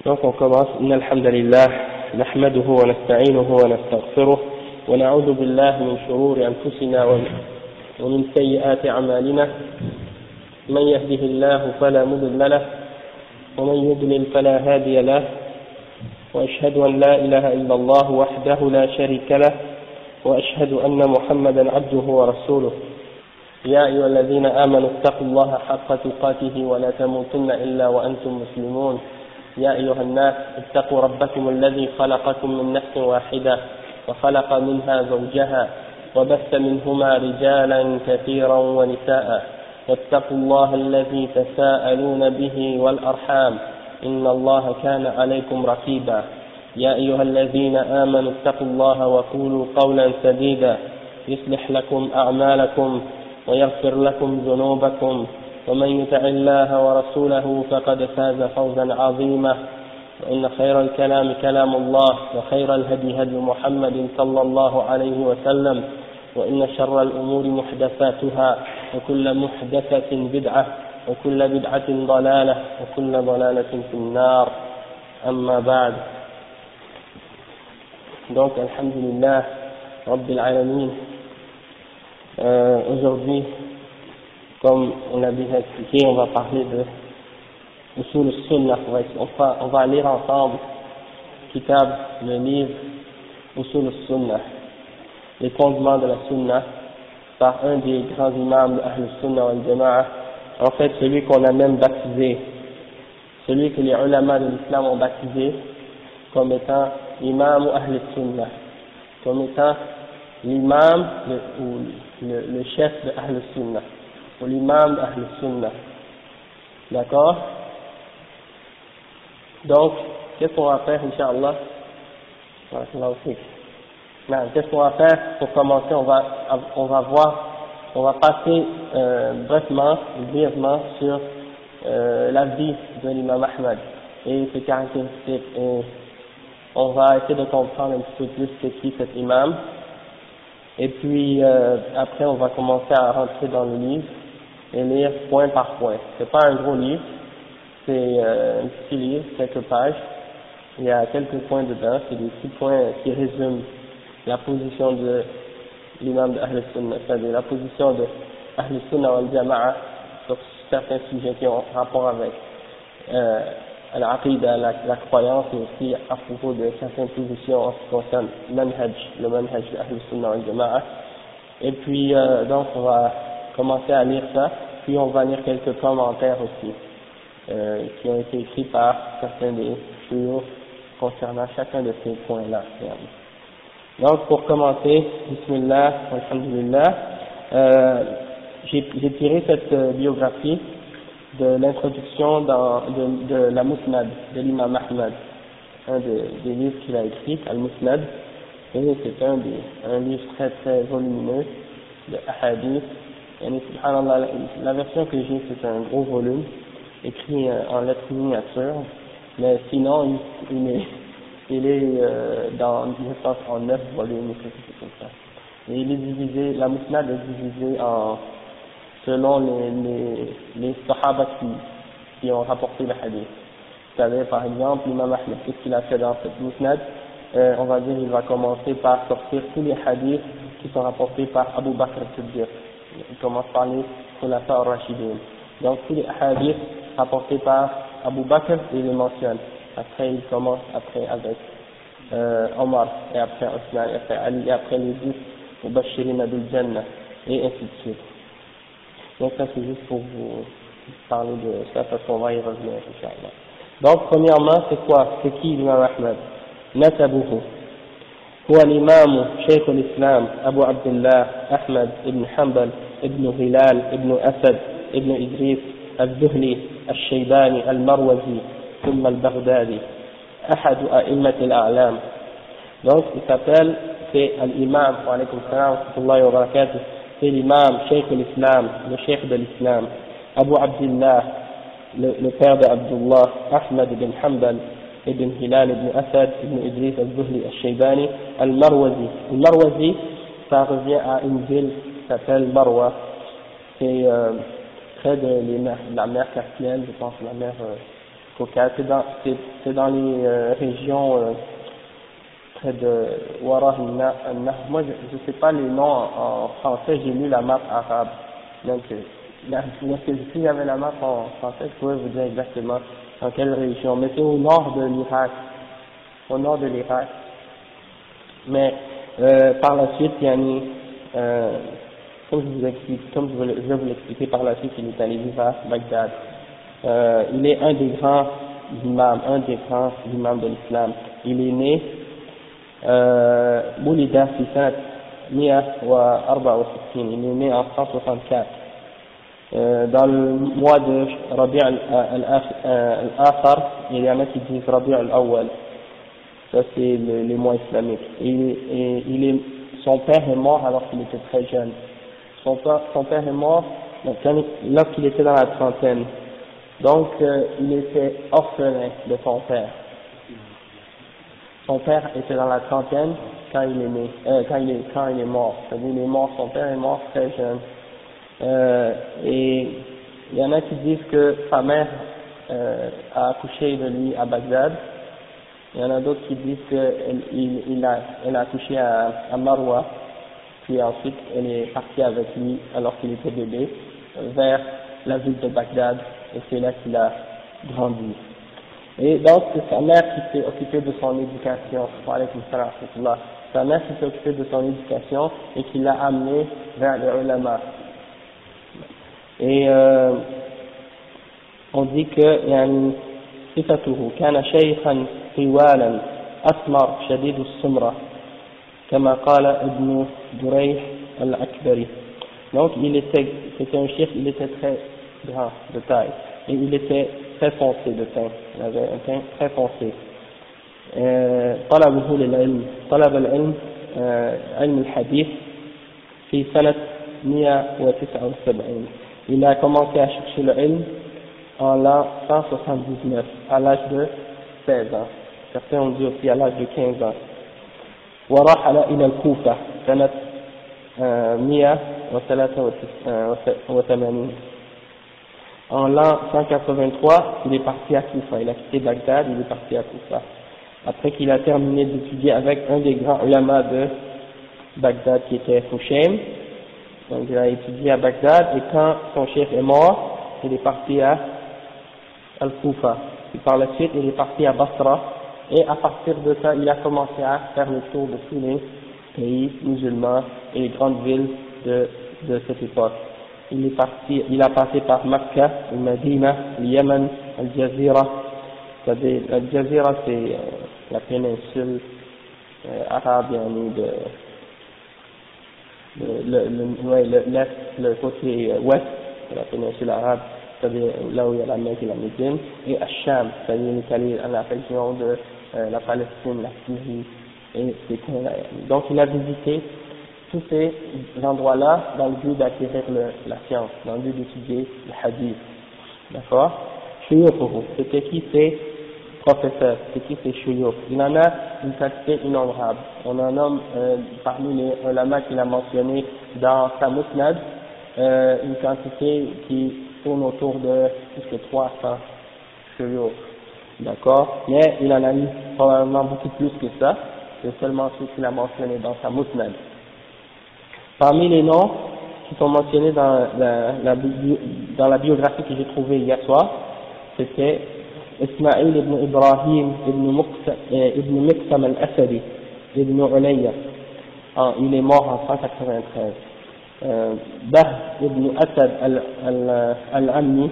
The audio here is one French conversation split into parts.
Donc on commence. Inna alhamdulillah, nahmaduhu wa nasta'inuhu wa nastaghfiruh wa na'udhu billahi min shururi anfusina wa min sayyiati a'malina. Man yahdihillahu fala mudilla lahu wa man yudlil fala hadiya lahu. Wa ashhadu an la ilaha illa Allah wahdahu la sharika lahu wa ashhadu anna Muhammadan 'abduhu wa rasuluh. يا أيها الذين آمنوا اتقوا الله حق تقاته ولا تموتن إلا وأنتم مسلمون. يا أيها الناس اتقوا ربكم الذي خلقكم من نفس واحدة وخلق منها زوجها وبث منهما رجالا كثيرا ونساء واتقوا الله الذي تساءلون به والأرحام إن الله كان عليكم رقيبا. يا أيها الذين آمنوا اتقوا الله وقولوا قولا سديدا يصلح لكم أعمالكم ويغفر لكم ذنوبكم ومن يطع الله ورسوله فقد فاز فوزا عظيما. وإن خير الكلام كلام الله وخير الهدي هدي محمد صلى الله عليه وسلم وإن شر الأمور محدثاتها وكل محدثة بدعة وكل بدعة ضلالة وكل ضلالة في النار. أما بعد. Donc alhamdulillah Rabbil Alamin. Aujourd'hui, comme on a déjà expliqué, on va parler de Usul al-Sunnah. On va lire ensemble Kitab, le livre Usul al-Sunnah, les fondements de la Sunnah, par un des grands imams de Ahl al-Sunnah wal-Jama'a. En fait, celui qu'on a même baptisé, celui que les ulama de l'islam ont baptisé comme étant l'imam Ahl al-Sunnah, comme étant l'imam ou le chef de Ahl al-Sunnah, ou l'imam de Ahl al-Sunnah. D'accord? Donc, qu'est-ce qu'on va faire, Inch'Allah? Qu'est-ce qu'on va faire pour commencer? On va passer brièvement sur la vie de l'imam Ahmad et ses caractéristiques. Et on va essayer de comprendre un petit peu plus c'est qui cet imam. Et puis après on va commencer à rentrer dans le livre et lire point par point. C'est pas un gros livre, c'est un petit livre, quelques pages. Il y a quelques points dedans, c'est des petits points qui résument la position de l'imam de Ahl Sunnah, c'est-à-dire la position de Ahl Sunnah wal Jama'a sur certains sujets qui ont rapport avec al-aqidah, la croyance, et aussi à propos de certaines positions en ce qui concerne le manhaj de Ahl Sunnah wal Jama'a. Et puis donc on va commencer à lire ça, puis on va lire quelques commentaires aussi qui ont été écrits par certains des shuyukh concernant chacun de ces points-là. Donc pour commencer, bismillah, alhamdulillah, j'ai tiré cette biographie de l'introduction de la Musnad de l'imam Ahmad, un des livres qu'il a écrit, Al-Musnad, et c'est un livre très très volumineux de hadith. Et subhanallah, la version que j'ai, c'est un gros volume écrit en lettres miniatures, mais sinon il est dans, je pense, en 9 volumes ou quelque chose comme ça. Et il est divisé, la Musnad est divisée selon les sahaba qui ont rapporté le hadith. Vous savez, par exemple, l'imam Ahmed, qu'est-ce qu'il a fait dans cette Musnad? On va dire, il va commencer par sortir tous les hadiths qui sont rapportés par Abu Bakr al-Siddiq. Il commence par les Khulafa al-Rashidun. Donc, tous les hadiths rapportés par Abu Bakr, il les mentionne. Après, il commence avec Omar, et après Osman, et après Ali, et après les 10 Mubashirina bil Jannah, et ainsi de suite. Donc ça c'est juste pour vous parler de ça, parce qu'on va y revenir, Inch'Allah. Donc premièrement, c'est quoi? C'est qui l'imam Ahmad? Nasabuhu. هو الإمام شيخ الإسلام أبو عبد الله أحمد بن حنبل ابن هلال ابن أسد ابن إدريس الذهلي الشيباني المروزي ثم البغدادي أحد أئمة الأعلام. Donc il s'appelle, c'est l'imam, wa alaykum salam wa rahmatullahi wa barakatuh, c'est l'imam, Cheikh l'Islam, le Cheikh de l'Islam, Abu Abdullah, le père de Abdullah, Ahmad ibn Hanbal, ibn Hilal, ibn Asad, ibn Idris al-Zuhli al-Shaybani, al-Marwazi. Al-Marwazi, ça revient à une ville qui s'appelle Marwa, c'est près de la mer Caspienne, je pense, la mer Koukad, c'est dans les régions près de Warah al-Nahr. Moi je sais pas les noms en français, j'ai lu la map arabe, donc si j'avais la map en français, je pourrais vous dire exactement dans quelle région, mais c'est au nord de l'Irak, au nord de l'Irak. Mais par la suite, yani, comme je vais vous l'expliquer par la suite, il est allé vivre à Bagdad. Il est un des grands imams de l'islam. Il est né Moulida fi sanat 164, il est né en 164 dans le mois de Rabi' al-Akhar. Il y en a qui disent Rabi' al-Awwal, ça c'est les mois islamiques. Son père est mort alors qu'il était très jeune. Son père est mort lorsqu'il était dans la trentaine. Donc il était orphelin de son père. Son père était dans la trentaine quand il est né, quand il est mort. C'est-à-dire il est mort, son père est mort très jeune. Et il y en a qui disent que sa mère a accouché de lui à Bagdad. Il y en a d'autres qui disent qu'elle a accouché à Marwa, puis ensuite elle est partie avec lui alors qu'il était bébé vers la ville de Bagdad, et c'est là qu'il a grandi. Et donc c'est sa mère qui s'est occupée de son éducation. Sa mère qui s'est occupée de son éducation et qui l'a amené vers les ulama. Et on dit que yani صفته كان شيخا طوالا أسمر شديد السمرة كما قال ابن دريح الأكبري. Donc c'était un cheikh, il était très grand de taille et il était très foncé de teint, il avait un teint très foncé. طلبه للعلم، طلب العلم علم الحديث في سنة 179. Il a commencé à chercher le ilm en l'an 179, à l'âge de 16 ans. Certains ont dit aussi à l'âge de 15 ans. ورحل إلى الكوفة سنة 183. En l'an 183, il est parti à Koufa. Il a quitté Bagdad, il est parti à Koufa. Après qu'il a terminé d'étudier avec un des grands ulama de Bagdad qui était Hushaym. Donc il a étudié à Bagdad, et quand son chef est mort, il est parti à Al-Koufa. Et par la suite, il est parti à Basra, et à partir de ça, il a commencé à faire le tour de tous les pays musulmans et les grandes villes de cette époque. Il a passé par Mecca, Medina, le Yémen, Al-Jazira. Al-Jazira, c'est la péninsule arabe, le côté ouest de la péninsule arabe, c'est-à-dire là où il y a la Mecque et la Médine, et Al-Sham, c'est-à-dire l'Italie, la région de la Palestine, la Syrie, et c'est donc il a visité tous ces endroits-là dans le but d'acquérir la science, dans le but d'étudier le hadith. D'accord? Shuyukhuhu, c'était qui ces professeurs, c'est qui ces shuyukh? Il en a une quantité innombrable. On en nomme parmi les ulama qu'il a mentionné dans sa musnad, une quantité qui tourne autour de plus que 300 shuyukh. D'accord? Mais il en a eu probablement beaucoup plus que ça, c'est seulement ceux qu'il a mentionné dans sa musnad. Parmi les noms qui sont mentionnés dans la biographie que j'ai trouvée hier soir, c'était Ismaïl ibn Ibrahim ibn Miqsam al-Asadi ibn Ulayya. Il est mort en 193. Bah ibn Asad al-Ammi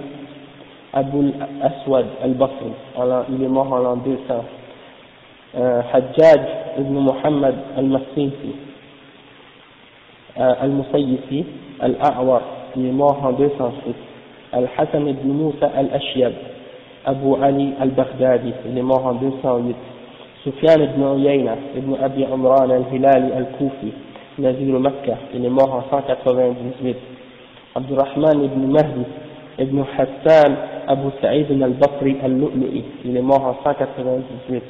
Abu al-Aswad al-Basri, il est mort en l'an 200. Hajjaj ibn Muhammad al-Massisi al-Musayyifi al-A'war, il est mort en 206. Al-Hassan ibn Musa al-Ashyab Abu Ali al-Baghdadi, il est mort en 208. Sufyan ibn Uyayna ibn Abi Umran al-Hilali al-Kufi, Nazir Makkah, il est mort en 198. Abdurrahman ibn Mahdi ibn Hassan Abu Sa'id al-Basri al-Lu'lu'i, il est mort en 198.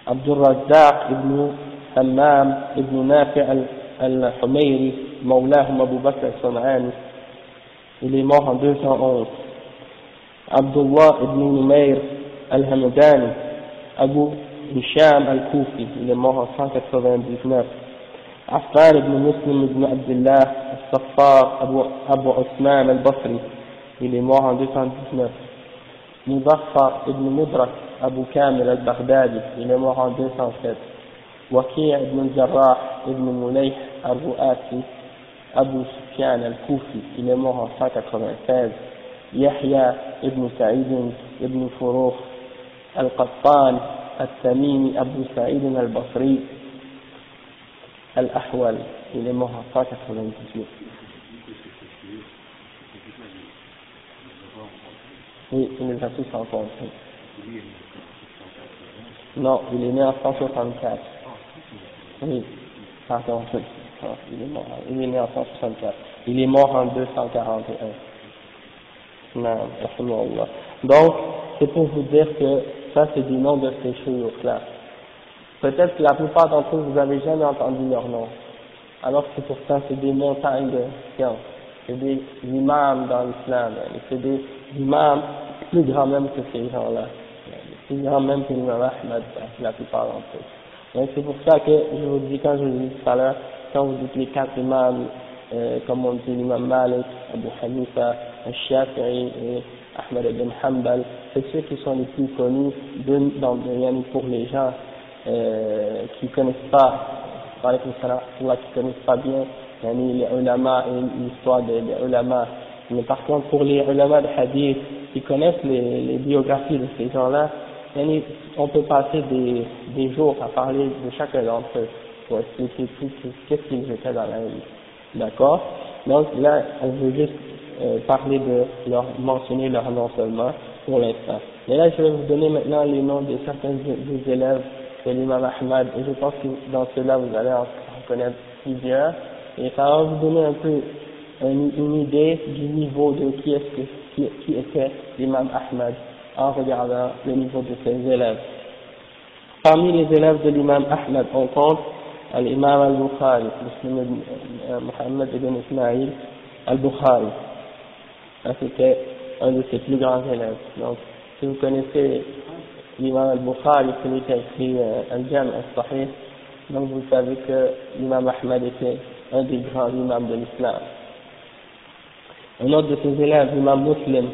Abdul Razzaq ibn Hammam ibn Nafi' al-Humayri, Mawlahum Abu Bakr al-San'ani, il est mort en 211. Abdullah ibn Numayr al-Hamdani, Abu Hisham al-Koufi, il est mort en 199. Affan ibn Muslim ibn Abdullah al-Saffar, Abu Osman al-Basri, il est mort en 219. Mudaffar ibn Mudrak, Abu Kamil al-Baghdadi, il est mort en 207. Waqi' ibn Jarrah ibn Mulayh al-Ru'asi, Abu Sufyan al-Koufi, il est mort en 196. Yahya ibn Sa'id ibn Furukh al-Qattan al-Tamimi, Abu Sa'id al-Basri al-Ahwal, il est mort en 198. Oui, il les a tous rencontrés. Non, il est né en 164. Oui, pardon, il est né en 164. Il est mort en 241. Non, alhamdoulilah. Donc, c'est pour vous dire que ça, c'est du nom de ces chouyours-là. Peut-être que la plupart d'entre vous, vous n'avez jamais entendu leur nom. Alors que pourtant, c'est des montagnes de science. C'est des imams dans l'islam. C'est des imams plus grands même que ces gens-là. Plus grands même que l'imam Ahmad, la plupart d'entre eux. Donc, c'est pour ça que je vous dis, quand je vous dis tout à l'heure, quand vous dites les 4 imams, comme on dit l'imam Malik, Abu Hanifa, Al-Shafi'i et Ahmad ibn Hanbal, c'est ceux qui sont les plus connus pour les gens qui connaissent pas, qui connaissent pas bien les ulama et l'histoire des ulama. Mais par contre, pour les ulama de hadith qui connaissent les biographies de ces gens-là, on peut passer des jours à parler de chacun d'entre eux pour expliquer tout qu'est-ce qu'ils étaient dans la vie. D'accord? Donc là, on veut juste parler mentionner leur nom seulement pour l'instant. Mais là, je vais vous donner maintenant les noms de certains des élèves de l'imam Ahmad, et je pense que dans cela, vous allez en connaître plusieurs, et ça va vous donner un peu une idée du niveau de qui était l'imam Ahmad en regardant le niveau de ses élèves. Parmi les élèves de l'imam Ahmad, on compte l'imam al-Bukhari, Muhammad ibn Ismail al-Bukhari. C'était un de ses plus grands élèves. Donc, si vous connaissez l'imam al-Bukhari, celui qui a écrit Al-Jam' al-Sahih, donc vous savez que l'imam Ahmad était un des grands imams de l'islam. Un autre de ses élèves, l'imam Muslim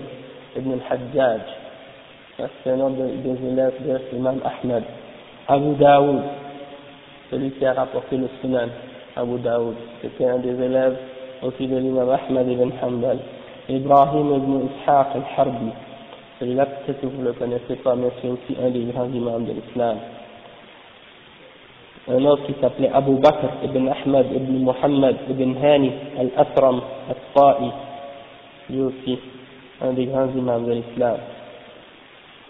ibn al-Hajjaj, c'est un autre des élèves de l'imam Ahmad. Abu Daoud, celui qui a rapporté le Sunan, Abu Daoud, c'était un des élèves aussi de l'imam Ahmad ibn Hanbal. Ibrahim ibn Ishaq al-Harbi, celui-là peut-être que vous ne le connaissez pas, mais c'est aussi un des grands imams de l'islam. Un autre qui s'appelait Abu Bakr ibn Ahmad ibn Muhammad ibn Hani al-Asram al-Ta'i, lui aussi un des grands imams de l'islam.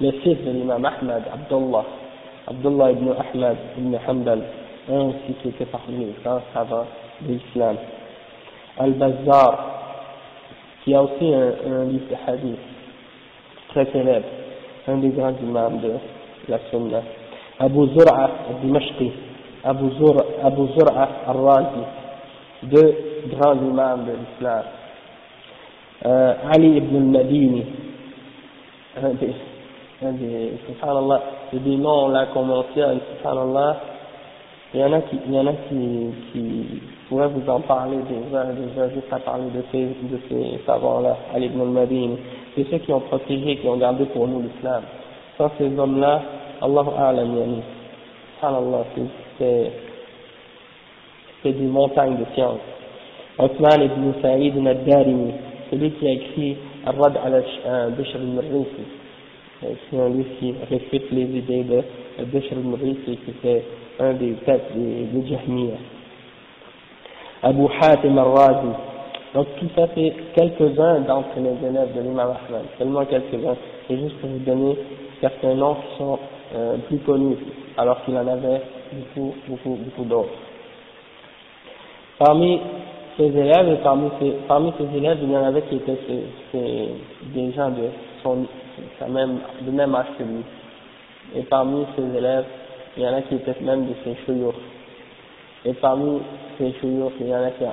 Le fils de l'imam Ahmad, Abdullah ibn Ahmad ibn Hanbal, un aussi qui était parmi les grands savants de l'islam. Al-Bazzar, qui a aussi un livre de hadith très célèbre, un des grands imams de la Sunna. Abu Zur'a al-Dimashqi, Abu Zur'a al-Razi, deux grands imams de l'islam. Ali ibn al-Madini, subhanallah, c'est des noms là qu'on mentionne, subhanallah. Il y en a qui pourraient vous en parler déjà juste à parler de ces savants-là, Ali ibn al-Madini. C'est ceux qui ont protégé, qui ont gardé pour nous l'islam. Sans ces hommes-là, Allahu A'lam, yani. Subhanallah, c'est des montagnes de science. Othman ibn Sa'id al-Darimi, celui qui a écrit Ar-Rad al-Bishr al-Murrisi. C'est un livre qui réfute les idées de Bishr al-Murrisi, qui était un des têtes des Jahmiyyah. Abu Hatim al-Razi. Donc tout ça, c'est quelques-uns d'entre les élèves de l'imam Ahmad, seulement quelques-uns. C'est juste pour vous donner certains noms qui sont plus connus, alors qu'il en avait beaucoup d'autres. Parmi ces élèves, et parmi ces élèves, il y en avait qui étaient des gens de même âge que lui. Et parmi ces élèves, il y en a qui étaient même de ses chouyours. Et parmi ces chouyours, il y en a qui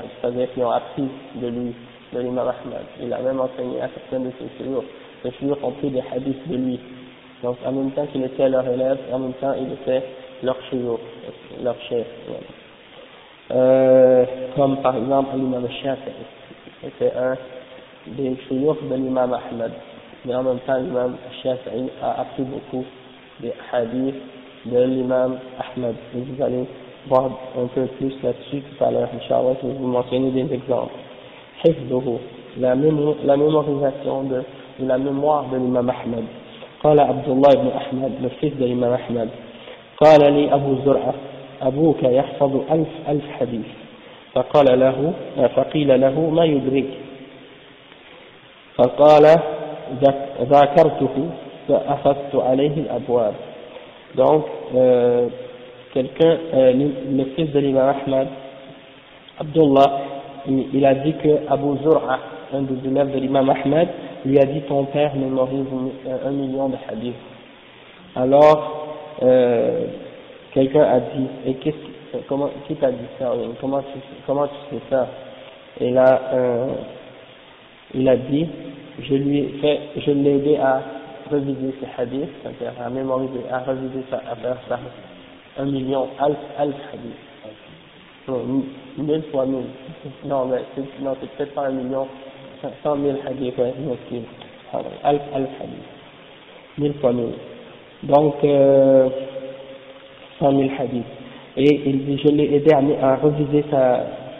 ont appris de lui, de l'imam Ahmad. Il a même enseigné à certains de ses chouyours. les shuyukh ont pris des hadiths de lui. Donc en même temps qu'il était leur élève, en même temps il était leur shuyukh, leur chef. Comme par exemple l'imam Shafi'i, c'était un des shuyukh de l'imam Ahmed. Mais en même temps l'imam Shafi'i a appris beaucoup des hadiths de l'imam Ahmed. Et vous allez voir un peu plus là-dessus tout à l'heure, Inch'Allah, je vais vous mentionner des exemples. Hifduhu, la mémorisation de la mémoire de l'imam Ahmed. قال عبد الله بن أحمد le fils de l'imam Ahmed قال لي أبو زرعة أبوك يحفظ ألف حديث فقيل له ما يدرك فقال ذاكرته فأخذت عليه الأبواب. Donc le fils de l'imam Ahmed, Abdullah, il a dit que Abu Zur'a, un des élèves de l'imam Ahmed, lui a dit ton père mémorise 1 million de hadiths. Alors quelqu'un a dit, et qui t'a dit ça, comment tu sais ça? Et là il a dit, je l'ai aidé à reviser ses hadiths, c'est-à-dire à mémoriser, à reviser ça, à faire ça 1 million, alf hadiths. Non, 1000 fois 1000. Non, mais c'est peut-être pas 1 million, 100 000 hadiths, ouais, alf hadiths. 1000 fois 1000. Donc, 100 000 hadiths. Et il dit, je l'ai aidé à reviser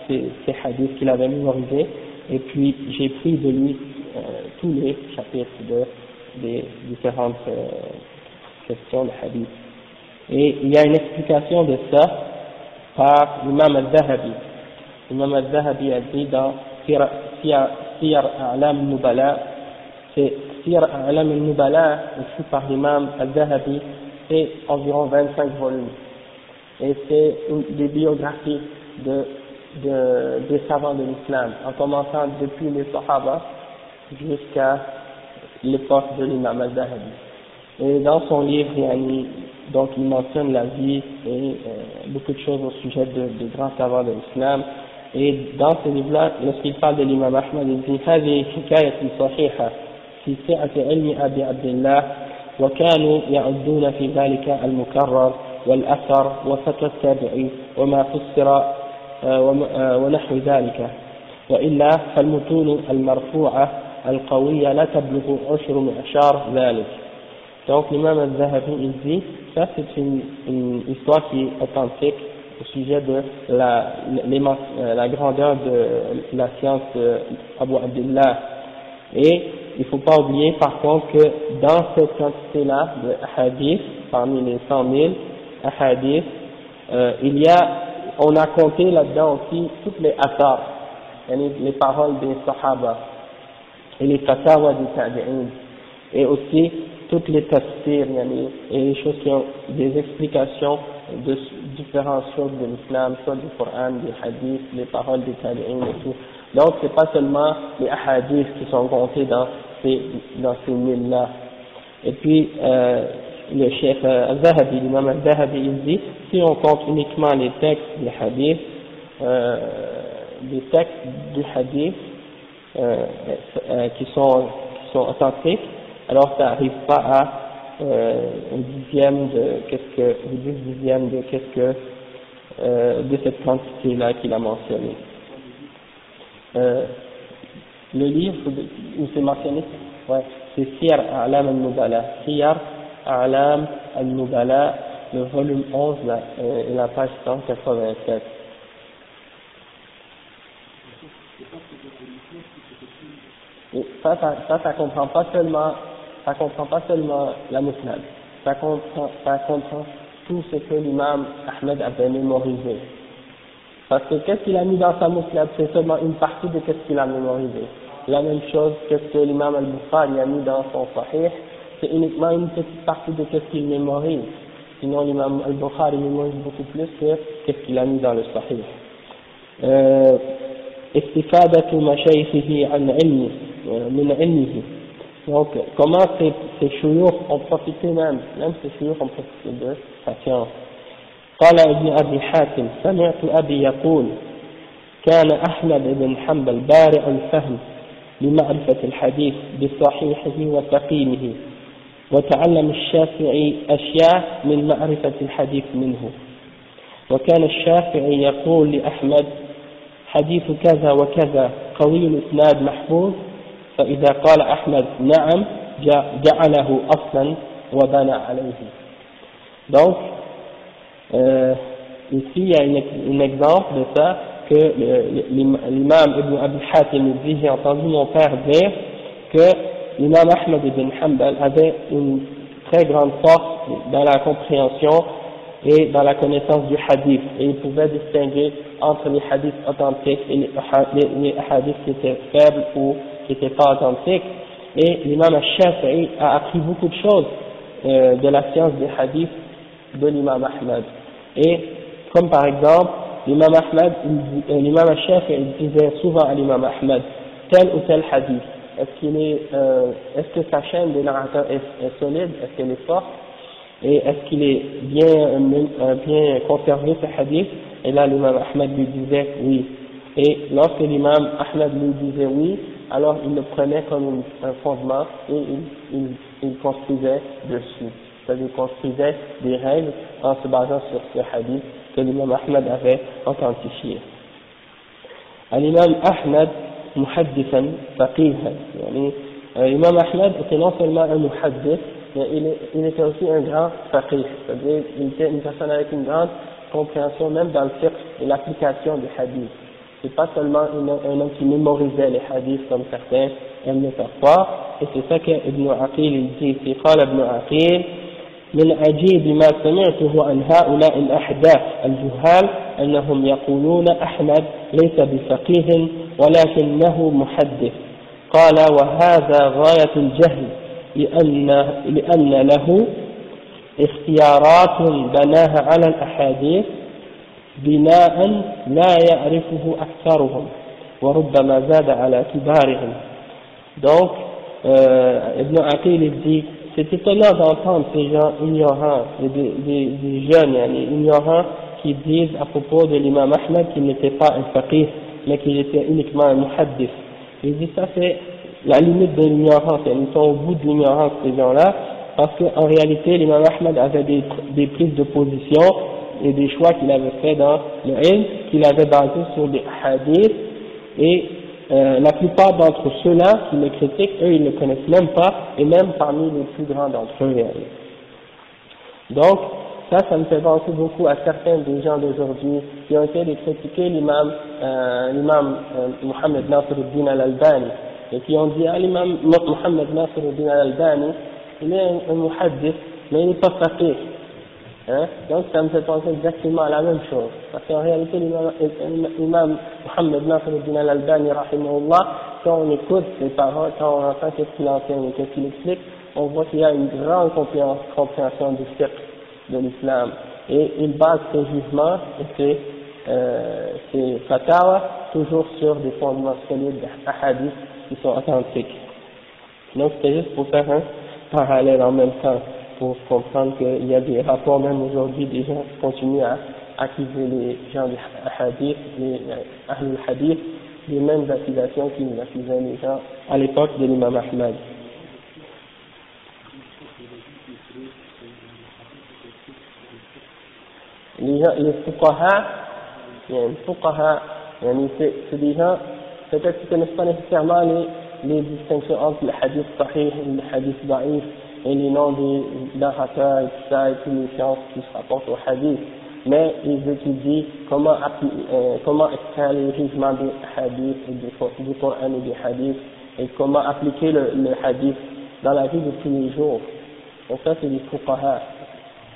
ses hadiths qu'il avait mémorisés, et puis j'ai pris de lui tous les chapitres des différentes questions de hadith. Et il y a une explication de ça par l'imam al-Zahabi. L'imam al-Zahabi a dit dans Siyar A'lam al-Nubala, c'est Siyar A'lam al-Nubala, écrit par l'imam al-Zahabi, c'est environ 25 volumes. Et c'est des biographies des savants de l'islam, en commençant depuis les Sahaba jusqu'à l'époque de l'imam al-Zahabi. Et dans son livre, donc il mentionne la vie et beaucoup de choses au sujet des grands savants de l'islam. Et dans ce livre-là, lorsqu'il parle de l'imam Ahmad, il dit هذه حكاية صحيحة في سعة علم أبي عبد الله وكانوا يعدون في ذلك المكرر والأثر وفتوى التابعي وما فسر ونحو ذلك وإلا فالمتون المرفوعة القوية لا تبلغ عشر معشار ذلك. Donc l'imam al-Zahabi il dit, ça c'est une histoire qui est authentique au sujet de la grandeur de la science d'Abu Abdullah. Et il ne faut pas oublier par contre que dans cette quantité-là de hadith, parmi les 100 000 hadith, on a compté là-dedans aussi toutes les athars, les paroles des sahaba et les fatawa des tabi'in, et aussi toutes les tafsirs, et les choses qui ont des explications de différentes choses de l'islam, soit du Coran, des hadiths, les paroles des tabi'in et tout. Donc c'est pas seulement les hadiths qui sont comptés dans ces 1000-là. Et puis le chef al-Zahabi, l'imam al-Zahabi, il dit, si on compte uniquement les textes des hadiths, du hadith qui sont authentiques, alors ça n'arrive pas à un dixième de cette quantité-là qu'il a mentionné. Le livre où c'est mentionné, ouais, c'est Siyar A'lam al-Nubala. Siyar A'lam al-Nubala, le volume 11, et la page 187. Et ça comprend pas seulement la musnad, ça comprend tout ce que l'imam Ahmed avait mémorisé. Parce que qu'est-ce qu'il a mis dans sa musnad, c'est seulement une partie de qu'est-ce qu'il a mémorisé. La même chose que ce que l'imam al-Bukhari a mis dans son sahih, c'est uniquement une petite partie de qu'est-ce qu'il mémorise. Sinon l'imam al-Bukhari mémorise beaucoup plus que qu'est-ce qu'il a mis dans le sahih. استفادة مشايخه عن علمه من علمه. Donc comment ces shuyukh ont profité même ces shuyukh ont profité de sa science. قال ابن أبي حاتم سمعت أبي يقول كان أحمد بن حنبل بارع الفهم لمعرفة الحديث بصحيحه وسقيمه وتعلم الشافعي أشياء من معرفة الحديث منه وكان الشافعي يقول لأحمد حديث كذا وكذا قوي الإسناد محفوظ فإذا قال أحمد نعم جعله أصلا وبنى عليه. Donc ici il y a un exemple de ça que l'imam Ibn Abi Hatim dit, j'ai entendu mon père dire que l'imam Ahmad ibn Hanbal avait une très grande force dans la compréhension et dans la connaissance du hadith, et il pouvait distinguer entre les hadiths authentiques et les hadiths qui étaient faibles ou qui n'étaient pas authentiques. Et l'imam al-Shafi'i a appris beaucoup de choses de la science des hadiths de l'imam Ahmad. Et comme par exemple, l'imam al-Shafi'i disait souvent à l'imam Ahmad tel ou tel hadith, est-ce que sa chaîne des narrateurs est solide, est-ce qu'elle est forte, et est-ce qu'il est bien conservé ce hadith? Et là l'imam Ahmad lui disait oui. Et lorsque l'imam Ahmad lui disait oui, alors il le prenait comme un fondement et il construisait dessus. C'est-à-dire il construisait des règles en se basant sur ce hadith que l'imam Ahmad avait authentifié. L'imam Ahmad muhaddithan faqihan, l'imam Ahmad était non seulement un muhaddith, mais il était aussi un grand faqih, c'est-à-dire il était une personne avec une grande compréhension même dans le fiqh et l'application des hadiths. C'est pas seulement un homme qui mémorisait les hadiths comme certains aiment le faire croire, et c'est ça que Ibn Aqil il dit ici, قال ابن عقيل من عجيب ما سمعته عن هؤلاء الأحداث الجهال أنهم يقولون أحمد ليس بفقيه ولكنه محدث. قال وهذا غاية الجهل لأن له اختيارات بناها على الأحاديث بناء لا يعرفه أكثرهم وربما زاد على كبارهم. Donc Ibn Aqil dit c'est étonnant d'entendre ces gens ignorants, des jeunes ignorants qui disent à propos de l'imam Ahmad qu'il n'était pas un faqih mais qu'il était uniquement un muhaddith. Il dit ça c'est la limite de l'ignorance, ils sont au bout de l'ignorance ces gens-là, parce qu'en réalité l'imam Ahmad avait des prises de position et des choix qu'il avait fait dans le ilm, qu'il avait basé sur des hadiths, et la plupart d'entre ceux-là qui le critiquent, eux ils ne le connaissent même pas, et même parmi les plus grands d'entre eux. Donc ça me fait penser beaucoup à certains des gens d'aujourd'hui qui ont essayé de critiquer l'imam Muhammad Nasiruddin al-Albani, et qui ont dit l'imam Muhammad Nasiruddin al-Albani il est un muhaddith mais il n'est pas faqih. Donc ça me fait penser exactement à la même chose, parce qu'en réalité l'imam Muhammad Nasiruddin al-Albani rahimahullah, quand on écoute ses paroles, quand on entend qu'est-ce qu'il enseigne et qu'est-ce qu'il explique, on voit qu'il y a une grande compréhension du fiqh de l'islam, et il base ses jugements et ses fatawa toujours sur des fondements solides de hadiths qui sont authentiques. Donc c'était juste pour faire un parallèle en même temps, pour comprendre qu'il y a des rapports même aujourd'hui, des gens qui continuent à accuser les gens du hadith, les ahlul hadith, les mêmes accusations qu'ils accusaient les gens à l'époque de l'imam Ahmad. Les fuqaha, c'est des gens, peut-être qu'ils ne connaissent pas nécessairement les distinctions entre le hadith sahih et le hadith da'if, et les noms des narrateurs et tout ça, et toutes les sciences qui se rapportent au hadith, mais ils étudient comment extraire les jugements des hadiths et du Coran et des hadiths, et comment appliquer le hadith dans la vie de tous les jours. Donc ça c'est les fuqaha,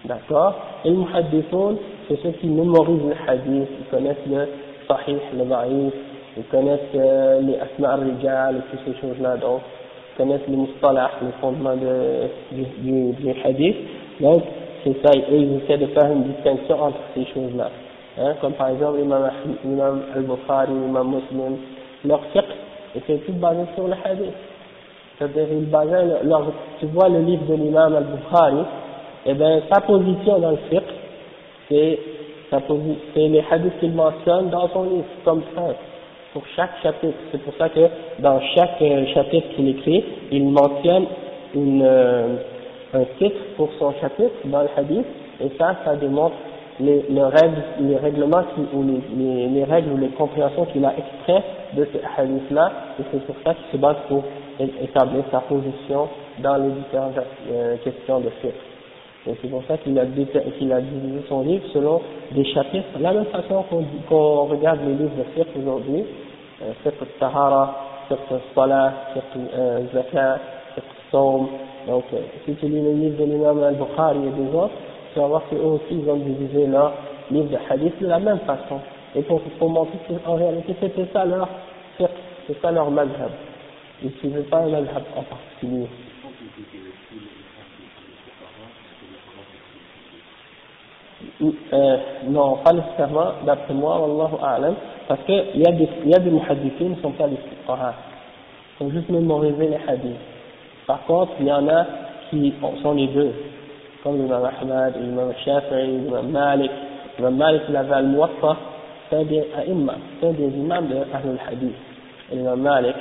d'accord. Et les muhaddithun, c'est ceux qui mémorisent le hadith, ils connaissent le sahih, le da'if, ils connaissent les asma' al-rijal et toutes ces choses-là, donc ils connaissent les mustalah, les fondements du hadith. Donc c'est ça, eux ils essaient de faire une distinction entre ces choses-là, comme par exemple l'imam al-Bukhari, l'imam Muslim, leur fiqh était tout basé sur le hadith, c'est-à-dire ils basaient tu vois le livre de l'imam al-Bukhari, et bien sa position dans le fiqh c'est les hadiths qu'il mentionne dans son livre comme ça. pour chaque chapitre. C'est pour ça que dans chaque chapitre qu'il écrit, il mentionne un titre pour son chapitre dans le hadith, et ça démontre les règlements les règles ou les compréhensions qu'il a extraites de ce hadith-là, et c'est sur ça qu'il se base pour établir sa position dans les différentes questions de fiqh. Et c'est pour ça qu'il a divisé son livre selon des chapitres, de la même façon qu'on regarde les livres de fiqh aujourd'hui, fiqh al-tahara, fiqh al-salah, fiqh al-zakat, fiqh al-sawm. Donc, si tu lis le livre de l'imam al-Bukhari et des autres, tu vas voir qu'eux aussi ils ont divisé leur livre de hadith de la même façon. Et pour montrer qu'en réalité c'était ça leur fiqh, c'est ça leur madhab. Ils ne suivaient pas un madhab en particulier. Non, pas nécessairement, d'après moi, wallahu a'lam, parce qu'il y a des muhaddithines qui ne sont pas les fuqaha. Ils sont juste mémoriser les hadiths. Par contre, il y en a qui sont les deux, comme l'imam Ahmad, l'imam Shafi'i, l'imam Malik. L'imam Malik, il avait al-Muwatta, c'est un des a'imma, c'est un des imams de Ahlul Hadith, l'imam Malik.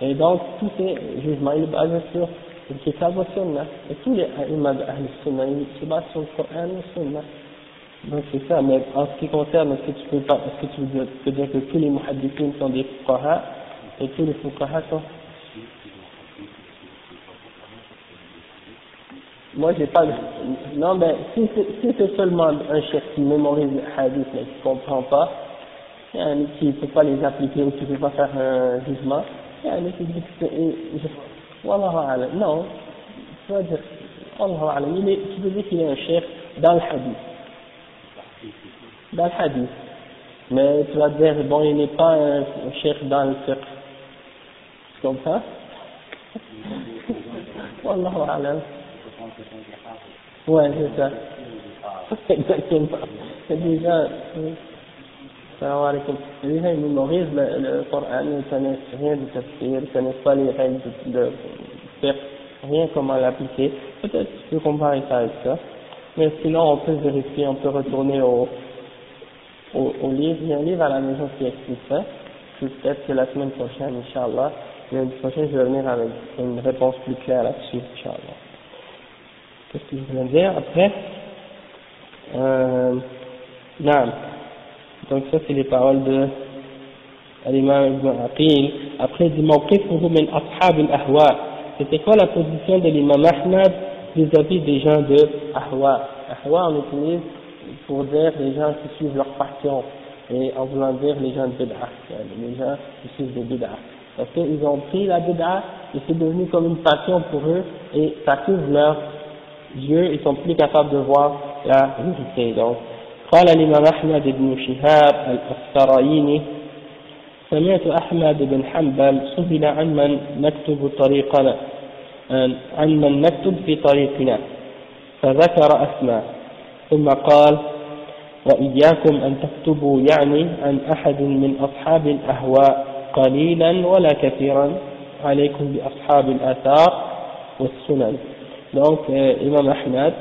Et donc, tous ces jugements, ils sont basés sur le Kitab wa Sunnah. Et tous les a'imma de Ahlul Sunnah, ils se basent sur le Coran et le Sunnah. Donc c'est ça, mais en ce qui concerne, est-ce que tu peux dire que tous les muhaddithines sont des fuqaha et tous les fuqaha sont... Moi j'ai pas... Non, mais si c'est seulement un chef qui mémorise les hadiths mais qui comprend pas, qui ne peut pas les appliquer ou qui ne peut pas faire un jugement, qui dit que c'est... Wallahu a'lam. Non, tu vas dire... Wallahu a'lam. Tu peux dire qu'il est un chef dans le hadith. Dans le hadith. Mais tu vas dire, bon, il n'est pas un cheikh dans le fiqh. C'est comme ça? Wallahu a'lam. Ouais, c'est ça. Exactement. C'est déjà, salam alaikum. Déjà, ils mémorisent le Coran, ils ne connaissent rien du tafsir, ils ne connaissent pas les règles de fiqh, rien comment l'appliquer. Peut-être tu peux comparer ça avec ça. Mais sinon, on peut vérifier, on peut retourner au livre. Il y a un livre à la maison qui explique ça. Peut-être que la semaine prochaine, Inch'Allah, la semaine prochaine, je vais venir avec une réponse plus claire là-dessus, Inch'Allah. Qu'est-ce que je voulais dire après? Non. Donc ça, c'est les paroles de l'imam Ibn Aqil. Après, il dit, mawqifuhu min ashab al-ahwa. C'était quoi la position de l'imam Ahmad vis-à-vis des gens de Ahwa? Ahwa, on utilise pour dire les gens qui suivent leur passion, et en voulant dire les gens de bid'ah, les gens qui suivent des bid'ah. Parce qu'ils ont pris la bid'ah, et c'est devenu comme une passion pour eux, et ça couvre leurs yeux, ils sont plus capables de voir la vérité. Donc, قال الإمام أحمد بن شهاب الأسفرايني سمعت أحمد بن حنبل سئل عمن نكتب طريقنا عمن نكتب في طريقنا فذكر أسماء ثم قال وإياكم أن تكتبوا يعني عن أحد من أصحاب الأهواء قليلا ولا كثيرا عليكم بأصحاب الآثار والسنن. Donc Imam Ahmad,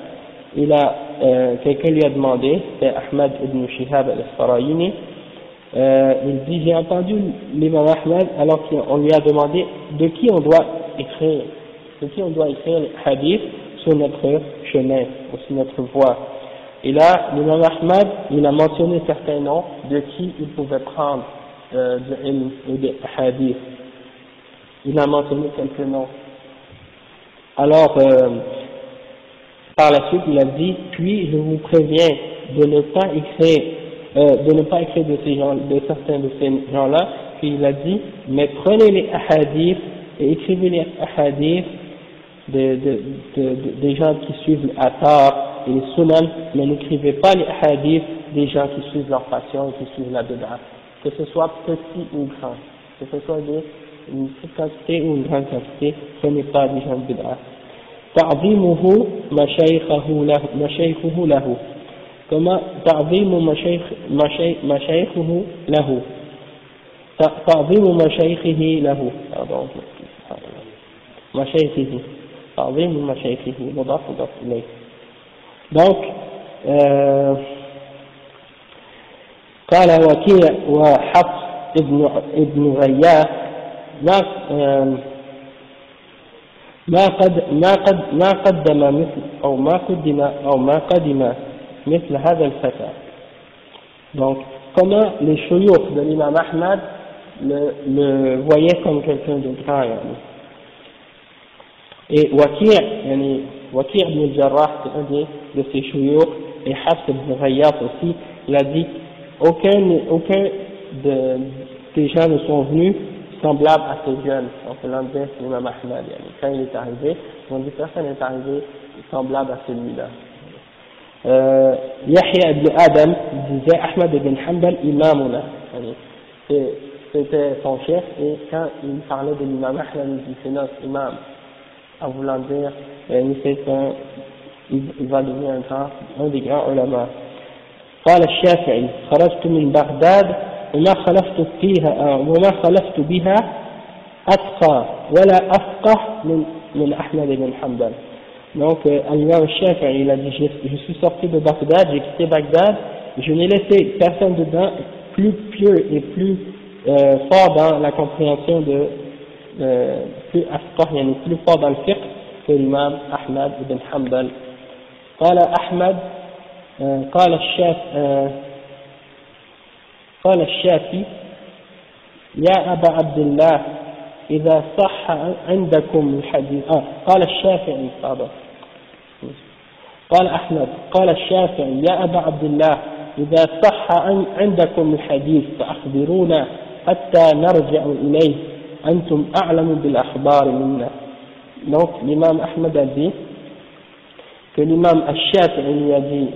quelqu'un lui a demandé, c'est Ahmad ibn Shihab al-Asfarayini, il dit, j'ai entendu l'imam Ahmad alors qu'on lui a demandé de qui on doit écrire les hadiths sur notre chemin, ou sur notre voie. Et là, l'imam Ahmad, il a mentionné certains noms de qui il pouvait prendre de ilm ou de hadith. Il a mentionné quelques noms. Alors, par la suite, il a dit, puis je vous préviens de ne pas écrire de ces gens, de certains de ces gens-là. Puis il a dit, mais prenez les hadiths et écrivez les hadiths des gens qui suivent l'Athar et les Sunan, mais n'écrivez pas les hadiths des gens qui suivent leur passion et qui suivent la bid'ah, que ce soit petit ou grand, que ce soit une petite quantité ou une grande quantité, prenez pas des gens de bid'ah. تعظيمه مشايخه له كما تعظيم مشايخه له تعظيم مشايخه له مشايخه تعظيم مشايخه مضاف إليه. Donc قال وكيع وحفص ابن غياث ما قدم مثل ما قدم مثل هذا الفتى. Donc comment les shuyukh de l'imam Ahmad le voyaient comme quelqu'un de grand. Et Waki' ibn al-Jarrah, c'est un de ses shuyukh, et Hafs ibn Ghayath aussi, il a dit aucun des gens ne sont venus semblables à ces jeunes. On peut l'enlever l'imam Ahmad. Quand il est arrivé, on dit personne n'est arrivé semblable à celui-là. Yahya ibn Adam disait Ahmad ibn Hanbal imamuna. C'était son chef, et quand il parlait de l'imam Ahmad, il dit c'est notre imam, en voulant dire il va devenir un des grands ulama. قال الشافعي خرجت من بغداد وما خلفت بها أتقى ولا أفقه من أحمد بن حنبل. Donc l'imam Shafi'i il a dit je suis sorti de Bagdad, j'ai quitté Bagdad, je n'ai laissé personne dedans plus pieux et plus fort dans la compréhension plus afqah, plus fort dans le fiqh que l'imam Ahmad ibn Hanbal. قال أحمد قال الشافعي يا أبا عبد الله إذا صح عندكم الحديث قال الشافعي قال أحمد قال الشافعي يا أبا عبد الله إذا صح عندكم الحديث فأخبرونا حتى نرجع إليه أنتم أعلم بالأخبار منا. Donc l'imam Ahmad a dit que l'imam Al-Shafi'i lui a dit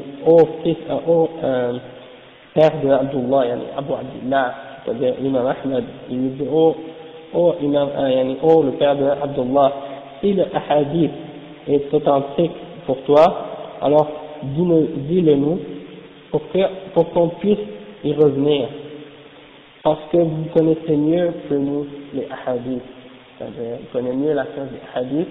père de Abdullah, Abu Abdullah, c'est-à-dire l'imam Ahmad, il lui dit le père de Abdullah, si le hadith est authentique pour toi, alors dis-le nous pour qu'on puisse y revenir, parce que vous connaissez mieux que nous les hadiths, c'est-à-dire vous connaissez mieux la science des hadiths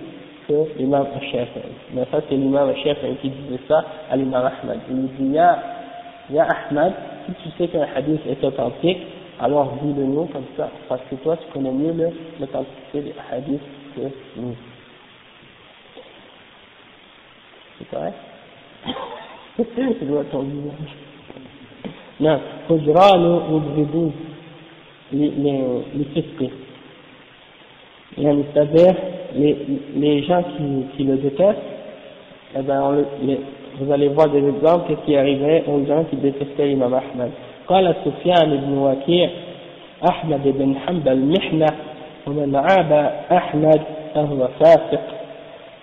que l'imam Al-Shafi'i. Mais ça c'est l'imam Al-Shafi'i qui disait ça à l'imam Ahmad. Il lui dit Ya Ahmad, si tu sais qu'un hadith est authentique, alors dis-le nous comme ça, parce que toi tu connais mieux l'authenticité des hadiths que nous. C'est correct? Je dois ton visage. Non, Hujranu Udridu les fisqi. C'est-à-dire les gens qui le détestent, eh ben vous allez voir des exemples de ce qui arrivait aux gens qui détestaient l'imam Ahmad. قال سفيان بن وكيع أحمد بن حنبل محنة ومن عاب أحمد فهو فاسق.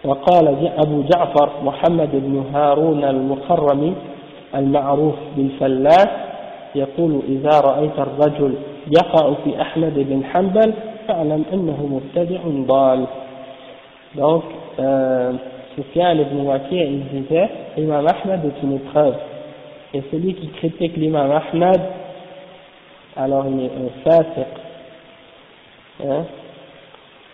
وقال أبو جعفر محمد بن هارون المخرمي المعروف بالفلاس يقول إذا رأيت الرجل يقع في أحمد بن حنبل فاعلم أنه مبتدع ضال. Donc Sufyan ibn Waki' il disait l'imam Ahmad est une épreuve, et celui qui critique l'imam Ahmad alors il est un fasiq.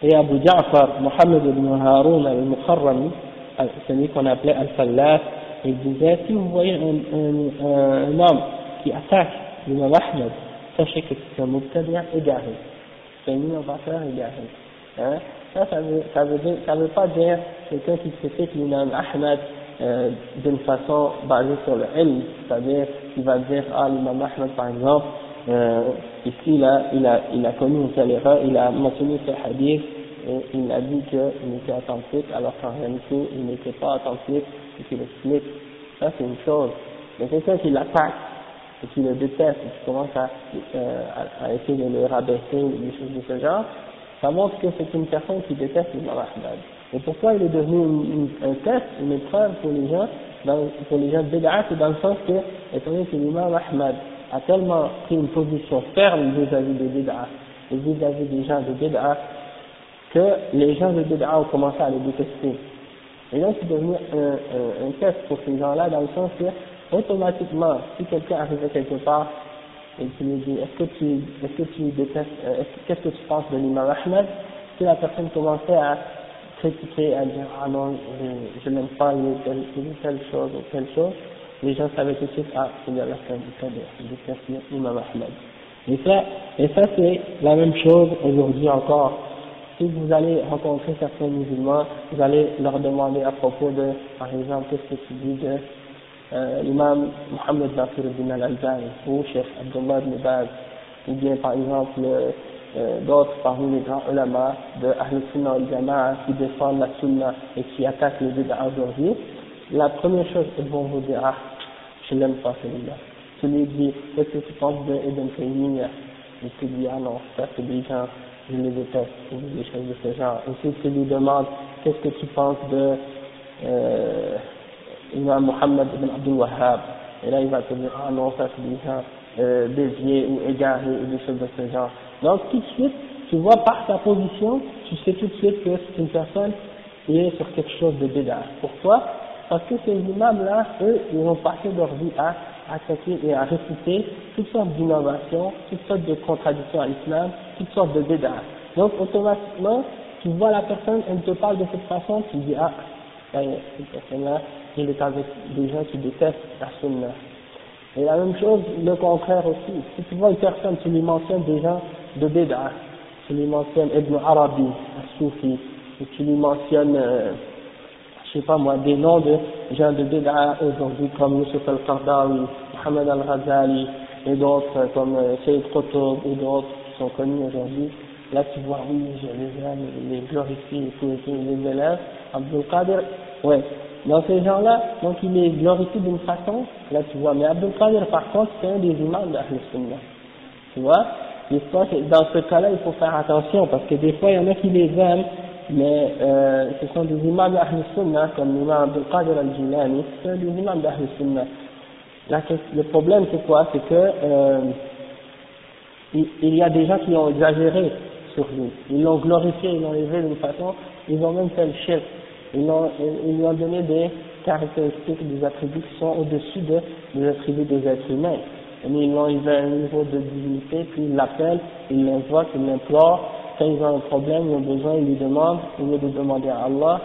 Et Abu Ja'far Muhammad ibn Haroun al-Mukharrami, celui qu'on appelait al-Fallas, il disait si vous voyez un homme qui attaque l'imam Ahmad, sachez que c'est un mubtadi' égaré, c'est un innovateur égaré. Ça veut pas dire quelqu'un qui critique l'imam Ahmad d'une façon basée sur le ilm, c'est-à-dire qu'il va dire l'imam Ahmad par exemple ici là il a commis une telle erreur, il a mentionné ce hadith et il a dit qu'il était authentique alors qu'en réalité il n'était pas authentique et qu'il explique. Ça c'est une chose, mais quelqu'un qui l'attaque et qui le déteste et qui commence à essayer de le rabaisser ou des choses de ce genre, ça montre que c'est une personne qui déteste l'imam Ahmad. Et pourquoi il est devenu un test, une épreuve pour les gens de bid'ah, c'est dans le sens que, étant donné que l'imam Ahmad a tellement pris une position ferme vis-à-vis des bid'ah et vis-à-vis des gens de bid'ah, que les gens de bid'ah ont commencé à le détester. Et donc c'est devenu un test pour ces gens-là, dans le sens que, automatiquement, si quelqu'un arrivait quelque part, et tu lui dis est-ce que tu détestes, qu'est-ce que tu penses de l'imam Ahmad, si la personne commençait à critiquer, à dire non je n'aime pas, il dit telle chose ou telle chose, les gens savaient tout de suite c'est de la fin du cas de l'imam Ahmad. Et ça c'est la même chose aujourd'hui encore. Si vous allez rencontrer certains musulmans, vous allez leur demander à propos de, par exemple, qu'est-ce que tu dis de l'imam Mohammed Nasiruddin al-Albani ou Cheikh Abdullah ibn Baz, ou bien par exemple d'autres parmi les grands ulama de Ahl Sunnah al Jama'a qui défendent la Sunna et qui attaquent les bid'a aujourd'hui. La première chose qu'ils vont vous dire, ah, je l'aime pas celui-là. Celui qui dit, qu'est-ce que tu penses de Ibn Taymiyyah? Et tu dis, ah non, ça c'est des gens, je les déteste, ou des choses de ce genre. Et si tu lui demandes, qu'est-ce que tu penses de Imam Muhammad ibn Abdul Wahhab? Et là il va te dire, ah non, ça c'est des gens déviés ou égarés, ou des choses de ce genre. Donc tout de suite, tu vois par sa position, tu sais tout de suite que c'est une personne qui est sur quelque chose de bid'a. Pourquoi? Parce que ces imams-là, eux, ils ont passé leur vie à attaquer et à réfuter toutes sortes d'innovations, toutes sortes de contradictions à l'islam, toutes sortes de bid'a. Donc automatiquement, tu vois la personne, elle te parle de cette façon, tu dis, ah, cette personne-là, il est avec des gens qui détestent la sunna. Et la même chose, le contraire aussi. Si tu vois une personne, tu lui mentionnes des gens de bid'a, tu lui mentionnes Ibn Arabi, al-Soufi, ou tu lui mentionnes, je sais pas moi, des noms de gens de bid'a aujourd'hui comme Yusuf al-Qardawi, Mohamed al-Ghazali, et d'autres comme Sayyid Qutb, ou d'autres qui sont connus aujourd'hui. Là tu vois, oui, je les aime, les glorifie et tout, les élèves. Abdul Qadir, ouais. Dans ces gens-là, donc il est glorifié d'une façon, là tu vois, mais Abdul Qadir par contre c'est un des imams de Ahl Sunnah, tu vois, dans ce cas-là il faut faire attention, parce que des fois il y en a qui les aiment, mais ce sont des imams de Ahl Sunnah, comme l'imam Abdul Qadir al-Jilani, c'est un des imams de Ahl Sunnah. Là, le problème c'est quoi? C'est que il y a des gens qui ont exagéré sur lui, ils l'ont glorifié, ils l'ont élevé d'une façon, ils ont même fait le shirk. Ils lui ont donné des caractéristiques, des attributs qui sont au-dessus des attributs des êtres humains. Ils l'ont élevé à un niveau de divinité, puis ils l'appellent, ils l'invoquent, ils l'implorent. Quand ils ont un problème, ils ont besoin, ils lui demandent, au lieu de demander à Allah,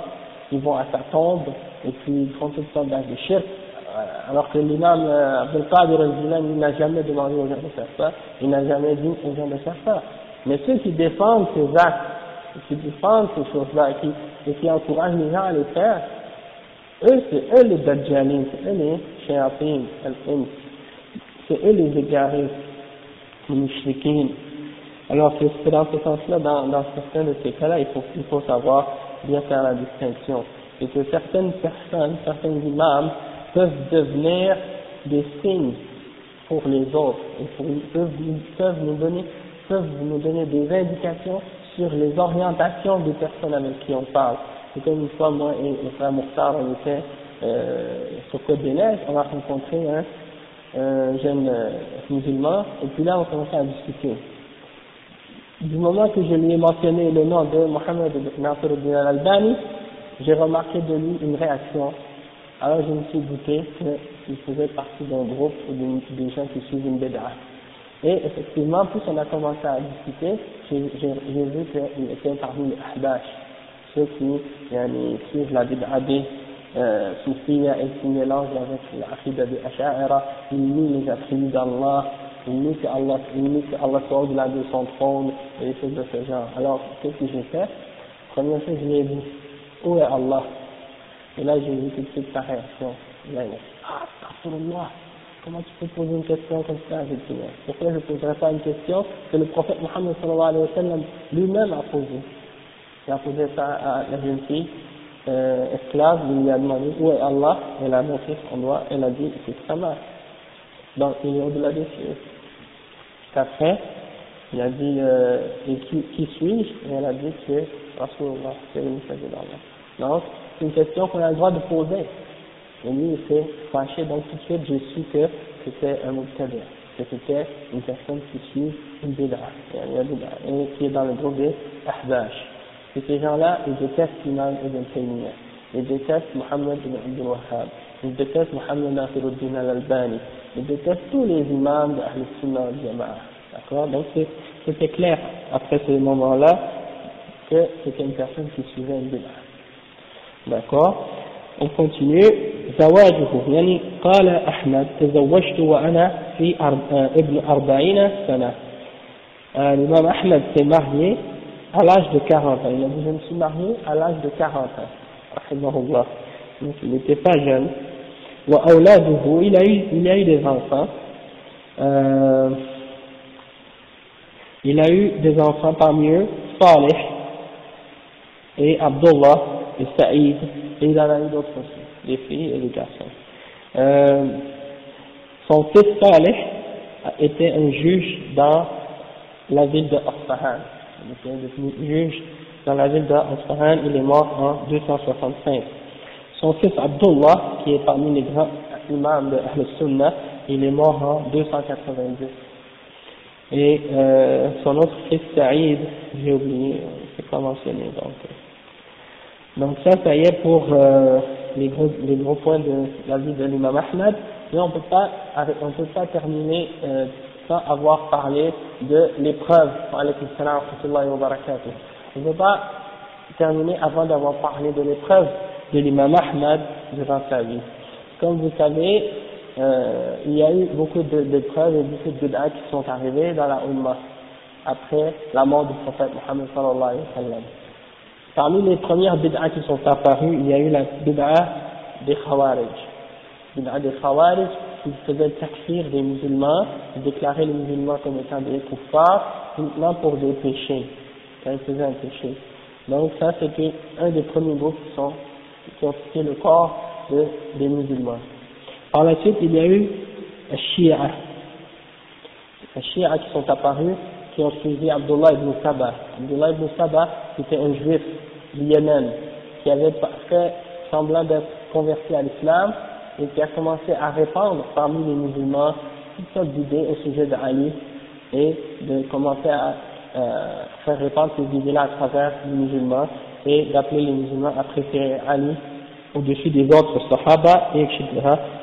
ils vont à sa tombe, et puis ils font toutes sortes d'actes de shirk. Alors que l'imam Abdul Qadir al-Jilani, il n'a jamais demandé aux gens de faire ça, il n'a jamais dit aux gens de faire ça. Mais ceux qui défendent ces actes, qui défendent ces choses-là, et qui encouragent les gens à les faire, eux, c'est eux les Dajjalin, c'est eux les Shayatin, c'est eux les égarés, les Mushrikin. Alors c'est dans ce sens-là, dans certains de ces cas-là, il faut savoir bien faire la distinction. Et que certaines personnes, certains imams, peuvent devenir des signes pour les autres, et peuvent nous donner des indications sur les orientations des personnes avec qui on parle. C'est comme une fois, moi et le frère Mokhtar, on était sur Côte des Neiges, on a rencontré un jeune musulman, et puis là on commençait à discuter. Du moment que je lui ai mentionné le nom de Mohamed Nasiruddin al-Albani, j'ai remarqué de lui une réaction. Alors je me suis douté qu'il faisait partie d'un groupe ou des gens qui suivent une bid'a. Et effectivement, plus on a commencé à discuter, j'ai vu qu'il était parmi les ahbash, ceux qui suivent la bid'a des soufiyya et qui mélangent avec l'aqida des asha'ira, ils nient les attributs d'Allah, ils nient que Allah soit au-delà de son trône, et des choses de ce genre. Alors, qu'est-ce que j'ai fait? Première chose, je lui ai dit, où est Allah? Et là, j'ai vu tout de suite sa réaction. Là, il a dit, ah, astaghfirullah. Comment tu peux poser une question comme ça? J'ai dit, pourquoi je ne poserais pas une question que le prophète Mohammed sallallahu alayhi wa sallam lui-même a posée? Il a posé ça à la jeune fille esclave, il lui a demandé où est Allah, elle a montré son doigt, elle a dit c'est sa mère. Donc il est au-delà des cieux. Après, il a dit et qui suis-je? Et elle a dit c'est Rasulullah, c'est le messager d'Allah. Donc c'est une question qu'on a le droit de poser. Et lui, il s'est fâché, donc tout de suite, j'ai su que c'était un mubtadi', que c'était une personne qui suit une bid'a, et qui est dans le groupe des ahbash. Et ces gens-là, ils détestent l'imam Ibn Taymiyyah, ils détestent Mohammed ibn Abdul Wahhab, ils détestent Mohammed Nasiruddin al-Albani, ils détestent tous les imams de Ahl Sunnah wal Jama'a. D'accord? Donc c'était clair, après ce moment-là, que c'était une personne qui suivait une bid'a. D'accord? On continue. زواجه يعني قال أحمد تزوجت وأنا في ابن 40 سنة l'imam Ahmed s'est marié à l'âge de 40 ans. Il a dit, je me suis marié à l'âge de 40 ans. Rahimahullah. Donc il n'était pas jeune. Wa awladuhu, il a eu des enfants. Il a eu des enfants parmi eux, Salih et Abdullah et Saïd, et il en a eu d'autres aussi, des filles et des garçons. Son fils Salih était un juge dans la ville de Asfahan. Il était devenu juge dans la ville de Asfahan, il est mort en 265. Son fils Abdullah, qui est parmi les grands imams de Ahl Sunnah, il est mort en 290. Et son autre fils Saïd, j'ai oublié, c'est pas mentionné. Donc ça y est pour les gros points de la vie de l'imam Ahmed. Mais on peut pas terminer sans avoir parlé de l'épreuve. Alaykum salam wa rahmatullahi wa barakatuh. On ne peut pas terminer avant d'avoir parlé de l'épreuve de l'imam Ahmed durant sa vie. Comme vous savez, il y a eu beaucoup d'épreuves et beaucoup de bid'ah qui sont arrivées dans la Ummah après la mort du prophète Mohammed sallallahu alayhi wa sallam. Parmi les premières bid'ah qui sont apparues, il y a eu la bid'ah des Khawarij. Bid'ah des Khawarij qui faisaient le takfir des musulmans, qui déclaraient les musulmans comme étant des kuffars uniquement pour des péchés, quand ils faisaient un péché. Donc ça c'était un des premiers groupes qui ont quitté le corps des musulmans. Par la suite, il y a eu les Shia qui sont apparus, qui ont suivi Abdullah ibn Saba. Abdullah ibn Saba, c'était un juif du Yémen, qui avait fait semblant d'être converti à l'islam, et qui a commencé à répandre parmi les musulmans toutes sortes d'idées au sujet d'Ali, et de commencer à faire répandre ces idées-là à travers les musulmans, et d'appeler les musulmans à préférer Ali au-dessus des autres Sahaba, et etc.,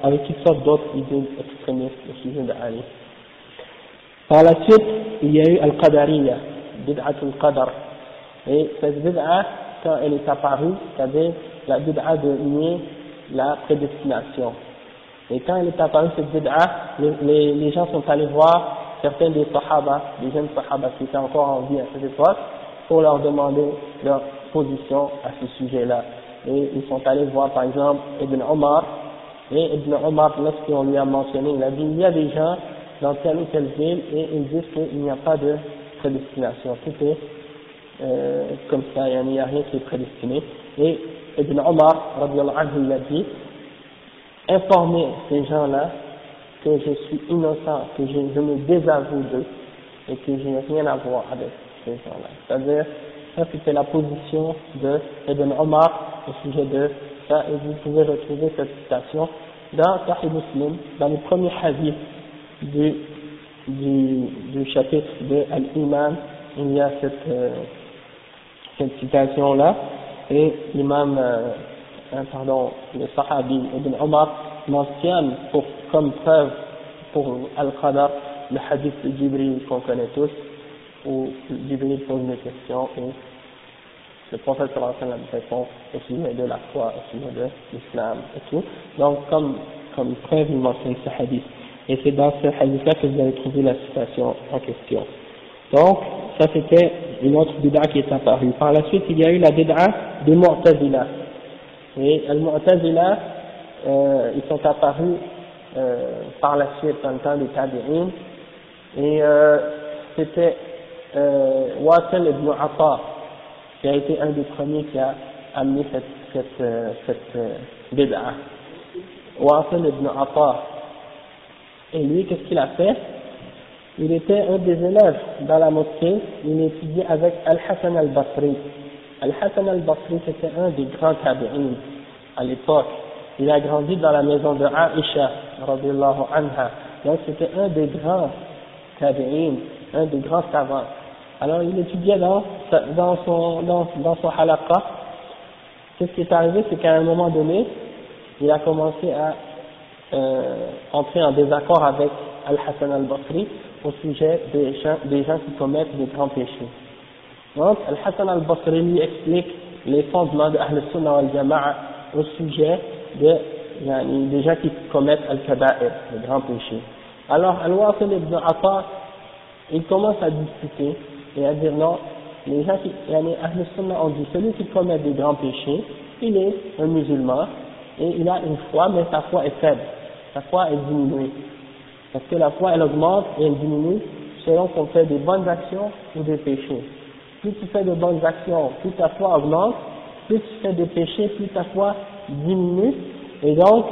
avec toutes sortes d'autres idées extrémistes au sujet d'Ali. Par la suite, il y a eu Al-Qadariyya, Bid'atul Qadar. Et cette bid'a, quand elle est apparue, c'est-à-dire la bid'a de nier la prédestination. Et quand elle est apparue, cette bid'a, les gens sont allés voir certains des Sahaba, des jeunes Sahaba qui étaient encore en vie à cette époque, pour leur demander leur position à ce sujet-là. Et ils sont allés voir par exemple Ibn Omar, et Ibn Omar, lorsqu'on lui a mentionné, il a dit il y a des gens dans telle ou telle ville et ils disent qu'il n'y a pas de prédestination, tout est comme ça, il n'y a rien qui est prédestiné. Et Ibn Omar, radiallahu anhu, il a dit informez ces gens-là que je suis innocent, que je me désavoue d'eux et que je n'ai rien à voir avec ces gens-là. C'est-à-dire, ça c'était la position de Ibn Omar au sujet de ça, et vous pouvez retrouver cette citation dans Sahih Muslim, dans le premier hadith du chapitre de Al-Iman. Il y a cette citation-là, et l'imam, le sahabi Ibn Omar mentionne comme preuve pour Al-Qadar le hadith de Jibril qu'on connaît tous, où Jibril pose des questions et le prophète sallallahu alayhi wa sallam répond au sujet de la foi, au sujet de l'islam et tout. Donc comme preuve, il mentionne ce hadith. Et c'est dans ce hadith-là que vous avez trouvé la citation en question. Donc, ça c'était une autre bid'a qui est apparue. Par la suite, il y a eu la bid'a des Mu'tazila. Et les Mu'tazila, ils sont apparus par la suite dans le temps des Tabi'in. Et c'était Wasil ibn Atta qui a été un des premiers qui a amené cette bid'a. Wasil ibn Atta. Et lui, qu'est-ce qu'il a fait? Il était un des élèves dans la mosquée, il étudiait avec Al-Hassan al-Basri. Al-Hassan al-Basri, c'était un des grands tabi'in à l'époque. Il a grandi dans la maison de Aïcha, radiyallahu anha. Donc c'était un des grands tabi'in, un des grands savants. Alors il étudiait dans son halaqa. Qu'est-ce qui est arrivé, c'est qu'à un moment donné, il a commencé à entrer en désaccord avec Al-Hassan al-Basri au sujet des gens qui commettent des grands péchés. Donc, Al-Hassan al-Basri lui explique les fondements de Ahl Sunnah wal Jama'a au sujet des gens qui commettent Al-Kaba'ir, les grands péchés. Alors, Al-Wasil ibn Atta, il commence à discuter et à dire non, les gens qui, yani, Ahl Sunnah ont dit, celui qui commet des grands péchés, il est un musulman, et il a une foi, mais sa foi est faible, sa foi est diminuée. Parce que la foi, elle augmente et elle diminue selon qu'on fait des bonnes actions ou des péchés. Plus tu fais de bonnes actions, plus ta foi augmente, plus tu fais des péchés, plus ta foi diminue, et donc,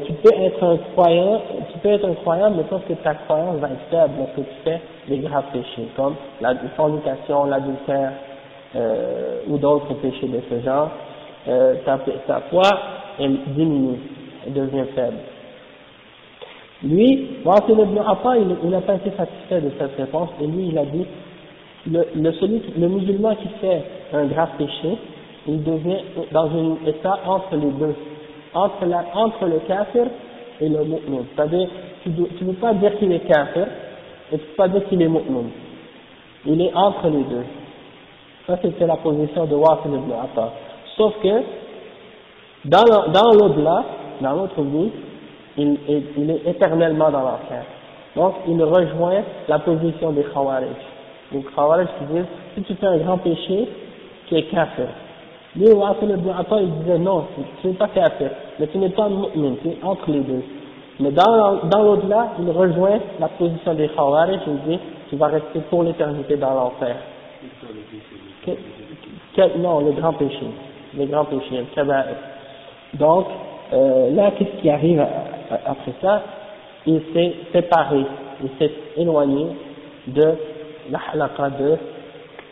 tu peux être un croyant, mais sauf que ta croyance va être faible lorsque tu fais des graves péchés, comme la fornication, l'adultère, ou d'autres péchés de ce genre. Ta foi, elle diminue, elle devient faible. Lui, Wasil ibn Atta, il n'a pas été satisfait de cette réponse, et lui, il a dit, le musulman qui fait un grave péché, il devient dans un état entre les deux, entre le kafir et le mu'min. C'est-à-dire, tu ne peux pas dire qu'il est kafir, et tu ne peux pas dire qu'il est mu'min. Il est entre les deux. Ça, c'était la position de Wasil ibn Atta. Sauf que, dans l'au-delà, dans l'autre vie, il est éternellement dans l'enfer. Donc, il rejoint la position des Khawarij. Les Khawarij qui disent, si tu fais un grand péché, tu es kafir. Lui, Wasil ibn Atta, il disait non, tu n'es pas kafir, mais tu n'es pas mu'min, tu es entre les deux. Mais dans l'au-delà, il rejoint la position des Khawarij, il dit, tu vas rester pour l'éternité dans l'enfer. Non, le grand péché, le kaba'ir. Donc, là, qu'est-ce qui arrive après ça? Il s'est séparé, il s'est éloigné de la halaqa de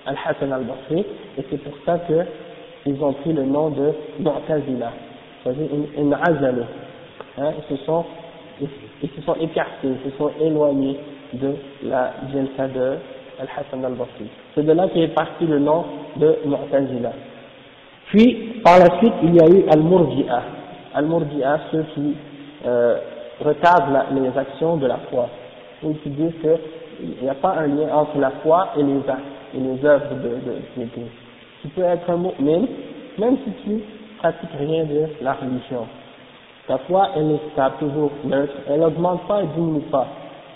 Al-Hasan al-Basri, et c'est pour ça qu'ils ont pris le nom de Mu'tazila, c'est-à-dire une azalu. Hein, ils se sont écartés, ils se sont éloignés de la jalsa de Al-Hasan al-Basri. C'est de là qu'est parti le nom de Mu'tazila. Puis, par la suite, il y a eu Al-Murji'a. Al-Murji'a, ceux qui retardent les actions de la foi. Ou qui disent qu'il n'y a pas un lien entre la foi et les actes, et les œuvres de piété. Tu peux être un mu'min, même si tu pratiques rien de la religion. Ta foi, elle est stable, toujours neutre, elle n'augmente pas, elle diminue pas.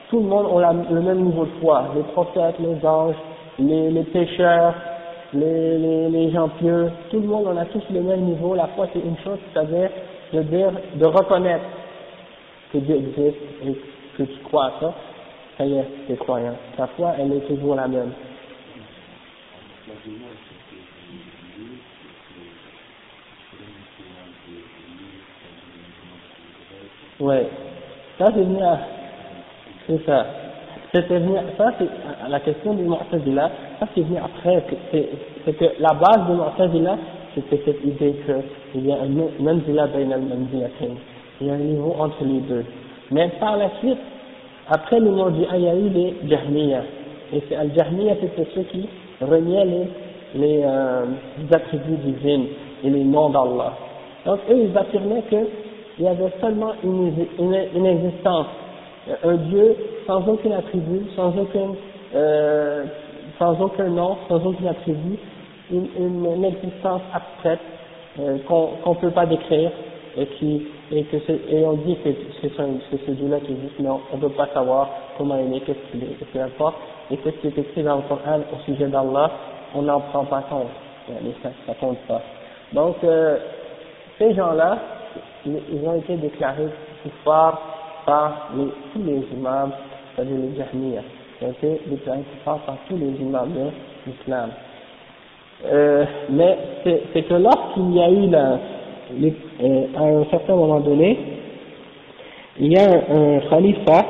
Tout le monde a le même niveau de foi, les prophètes, les anges, les pécheurs, les gens pieux, tout le monde, on a tous le même niveau. La foi, c'est une chose, c'est-à-dire de reconnaître que Dieu existe et que tu crois à ça, ça y est, t'es croyant. Ta foi, elle est toujours la même. Ouais, ça c'est venu à, c'est ça. C'était venu, ça c'est la question du Mu'tazila, ça c'est venu après, c'est que la base du Mu'tazila, c'était cette idée qu'il y a un manzila bayna al-manzilatayn, il y a un niveau entre les deux. Mais par la suite, après le Murji'a, il y a eu les Jahmiya, et c'est al-Jahmiya, c'était ceux qui reniaient les attributs divins et les noms d'Allah. Donc eux, ils affirmaient qu'il y avait seulement une existence, un Dieu sans aucun attribut, sans aucun nom, sans aucun attribut, une existence abstraite qu'on ne peut pas décrire et on dit que c'est ce Dieu-là qui existe, mais on ne peut pas savoir comment il est, qu'est-ce qu'il est, peu importe, et qu'est-ce qui est écrit dans le Coran au sujet d'Allah, on n'en prend pas compte, ça compte pas. Donc ces gens-là, ils ont été déclarés kuffar par tous les imams, c'est-à-dire les Jahmiya. Ils ont été déclarés kuffar par tous les imams de l'islam. Mais c'est que lorsqu'il y a eu à un certain moment donné, il y a un khalifa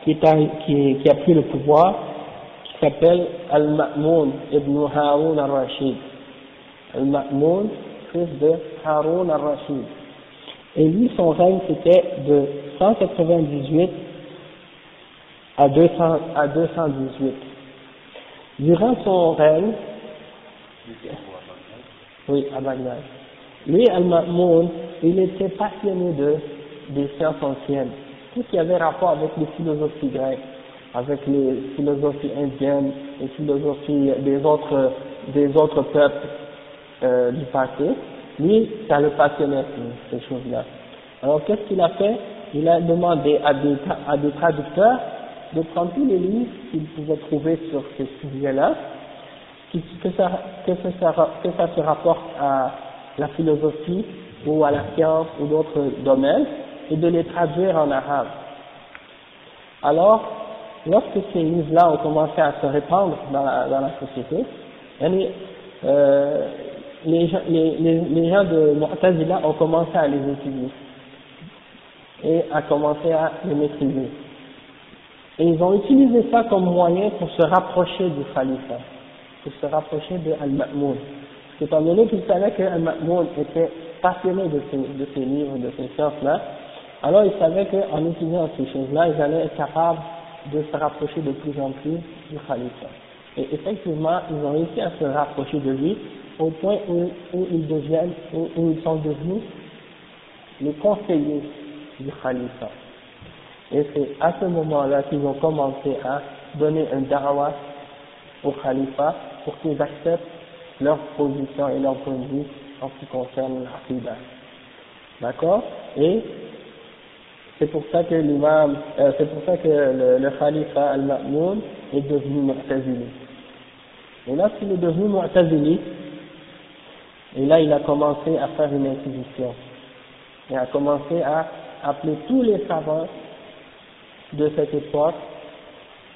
qui a pris le pouvoir, qui s'appelle Al-Ma'moun ibn Haroun al-Rashid. Al-Ma'moun, fils de Haroun al-Rashid. Et lui, son règne, c'était de 198 à 218. Durant son règne, oui, à Bagdad. Lui, Al-Ma'moun, il était passionné des sciences anciennes. Tout ce qui avait rapport avec les philosophies grecques, avec les philosophies indiennes, les philosophies des autres peuples du passé, lui, ça le passionnait, ces choses-là. Alors, qu'est-ce qu'il a fait? Il a demandé à des traducteurs de prendre tous les livres qu'il pouvait trouver sur ces sujets-là, que ça se rapporte à la philosophie ou à la science ou d'autres domaines, et de les traduire en arabe. Alors, lorsque ces livres-là ont commencé à se répandre dans la société, les gens de Mu'tazila ont commencé à les étudier et à commencer à les maîtriser. Et ils ont utilisé ça comme moyen pour se rapprocher du khalifa, pour se rapprocher de Al-Ma'moun. Parce qu'étant donné qu'ils savaient que Al-Ma'moun était passionné de ces livres, de ces sciences-là, alors ils savaient qu'en utilisant ces choses-là, ils allaient être capables de se rapprocher de plus en plus du khalifa. Et effectivement, ils ont réussi à se rapprocher de lui au point où ils sont devenus les conseillers du khalifa. Et c'est à ce moment-là qu'ils ont commencé à donner un da'wah au khalifa pour qu'ils acceptent leur position et leur point de vue en ce qui concerne l'aqidah. D'accord? Et c'est pour ça que le khalifa al-Ma'moun est devenu Mu'tazili. Et lorsqu'il est devenu Mu'tazili, et là il a commencé à faire une inquisition. Il a commencé à appeler tous les savants de cette époque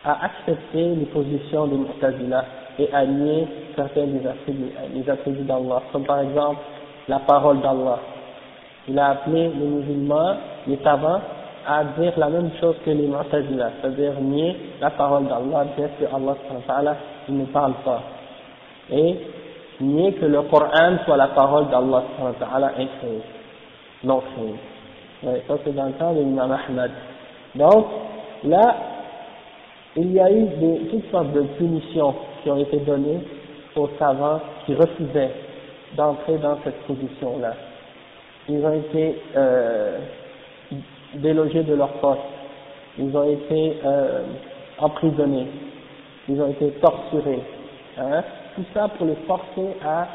à accepter les positions des Mu'tazila et à nier certains des attributs d'Allah, comme par exemple la parole d'Allah. Il a appelé les musulmans, les savants, à dire la même chose que les Mu'tazila, c'est-à-dire nier la parole d'Allah, dire que Allah il ne parle pas, et nier que le Coran soit la parole d'Allah incréée, non créée. Ouais, ça c'est dans le temps de l'imam Ahmad. Donc là, il y a eu toutes sortes de punitions qui ont été données aux savants qui refusaient d'entrer dans cette position-là. Ils ont été délogés de leur poste, ils ont été emprisonnés, ils ont été torturés, hein, tout ça pour les forcer à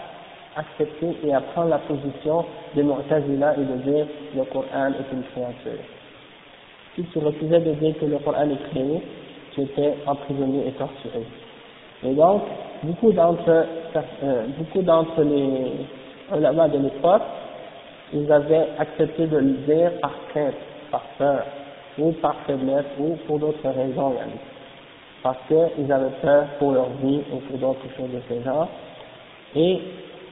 accepter et à prendre la position des Mu'tazila et de dire le Coran est une créature. Si tu refusais de dire que le Coran est créé, tu étais emprisonné et torturé. Et donc, beaucoup d'entre les ulama de l'époque, ils avaient accepté de le dire par crainte, par peur, ou par faiblesse, ou pour d'autres raisons, parce qu'ils avaient peur pour leur vie, ou pour d'autres choses de ce genre. Et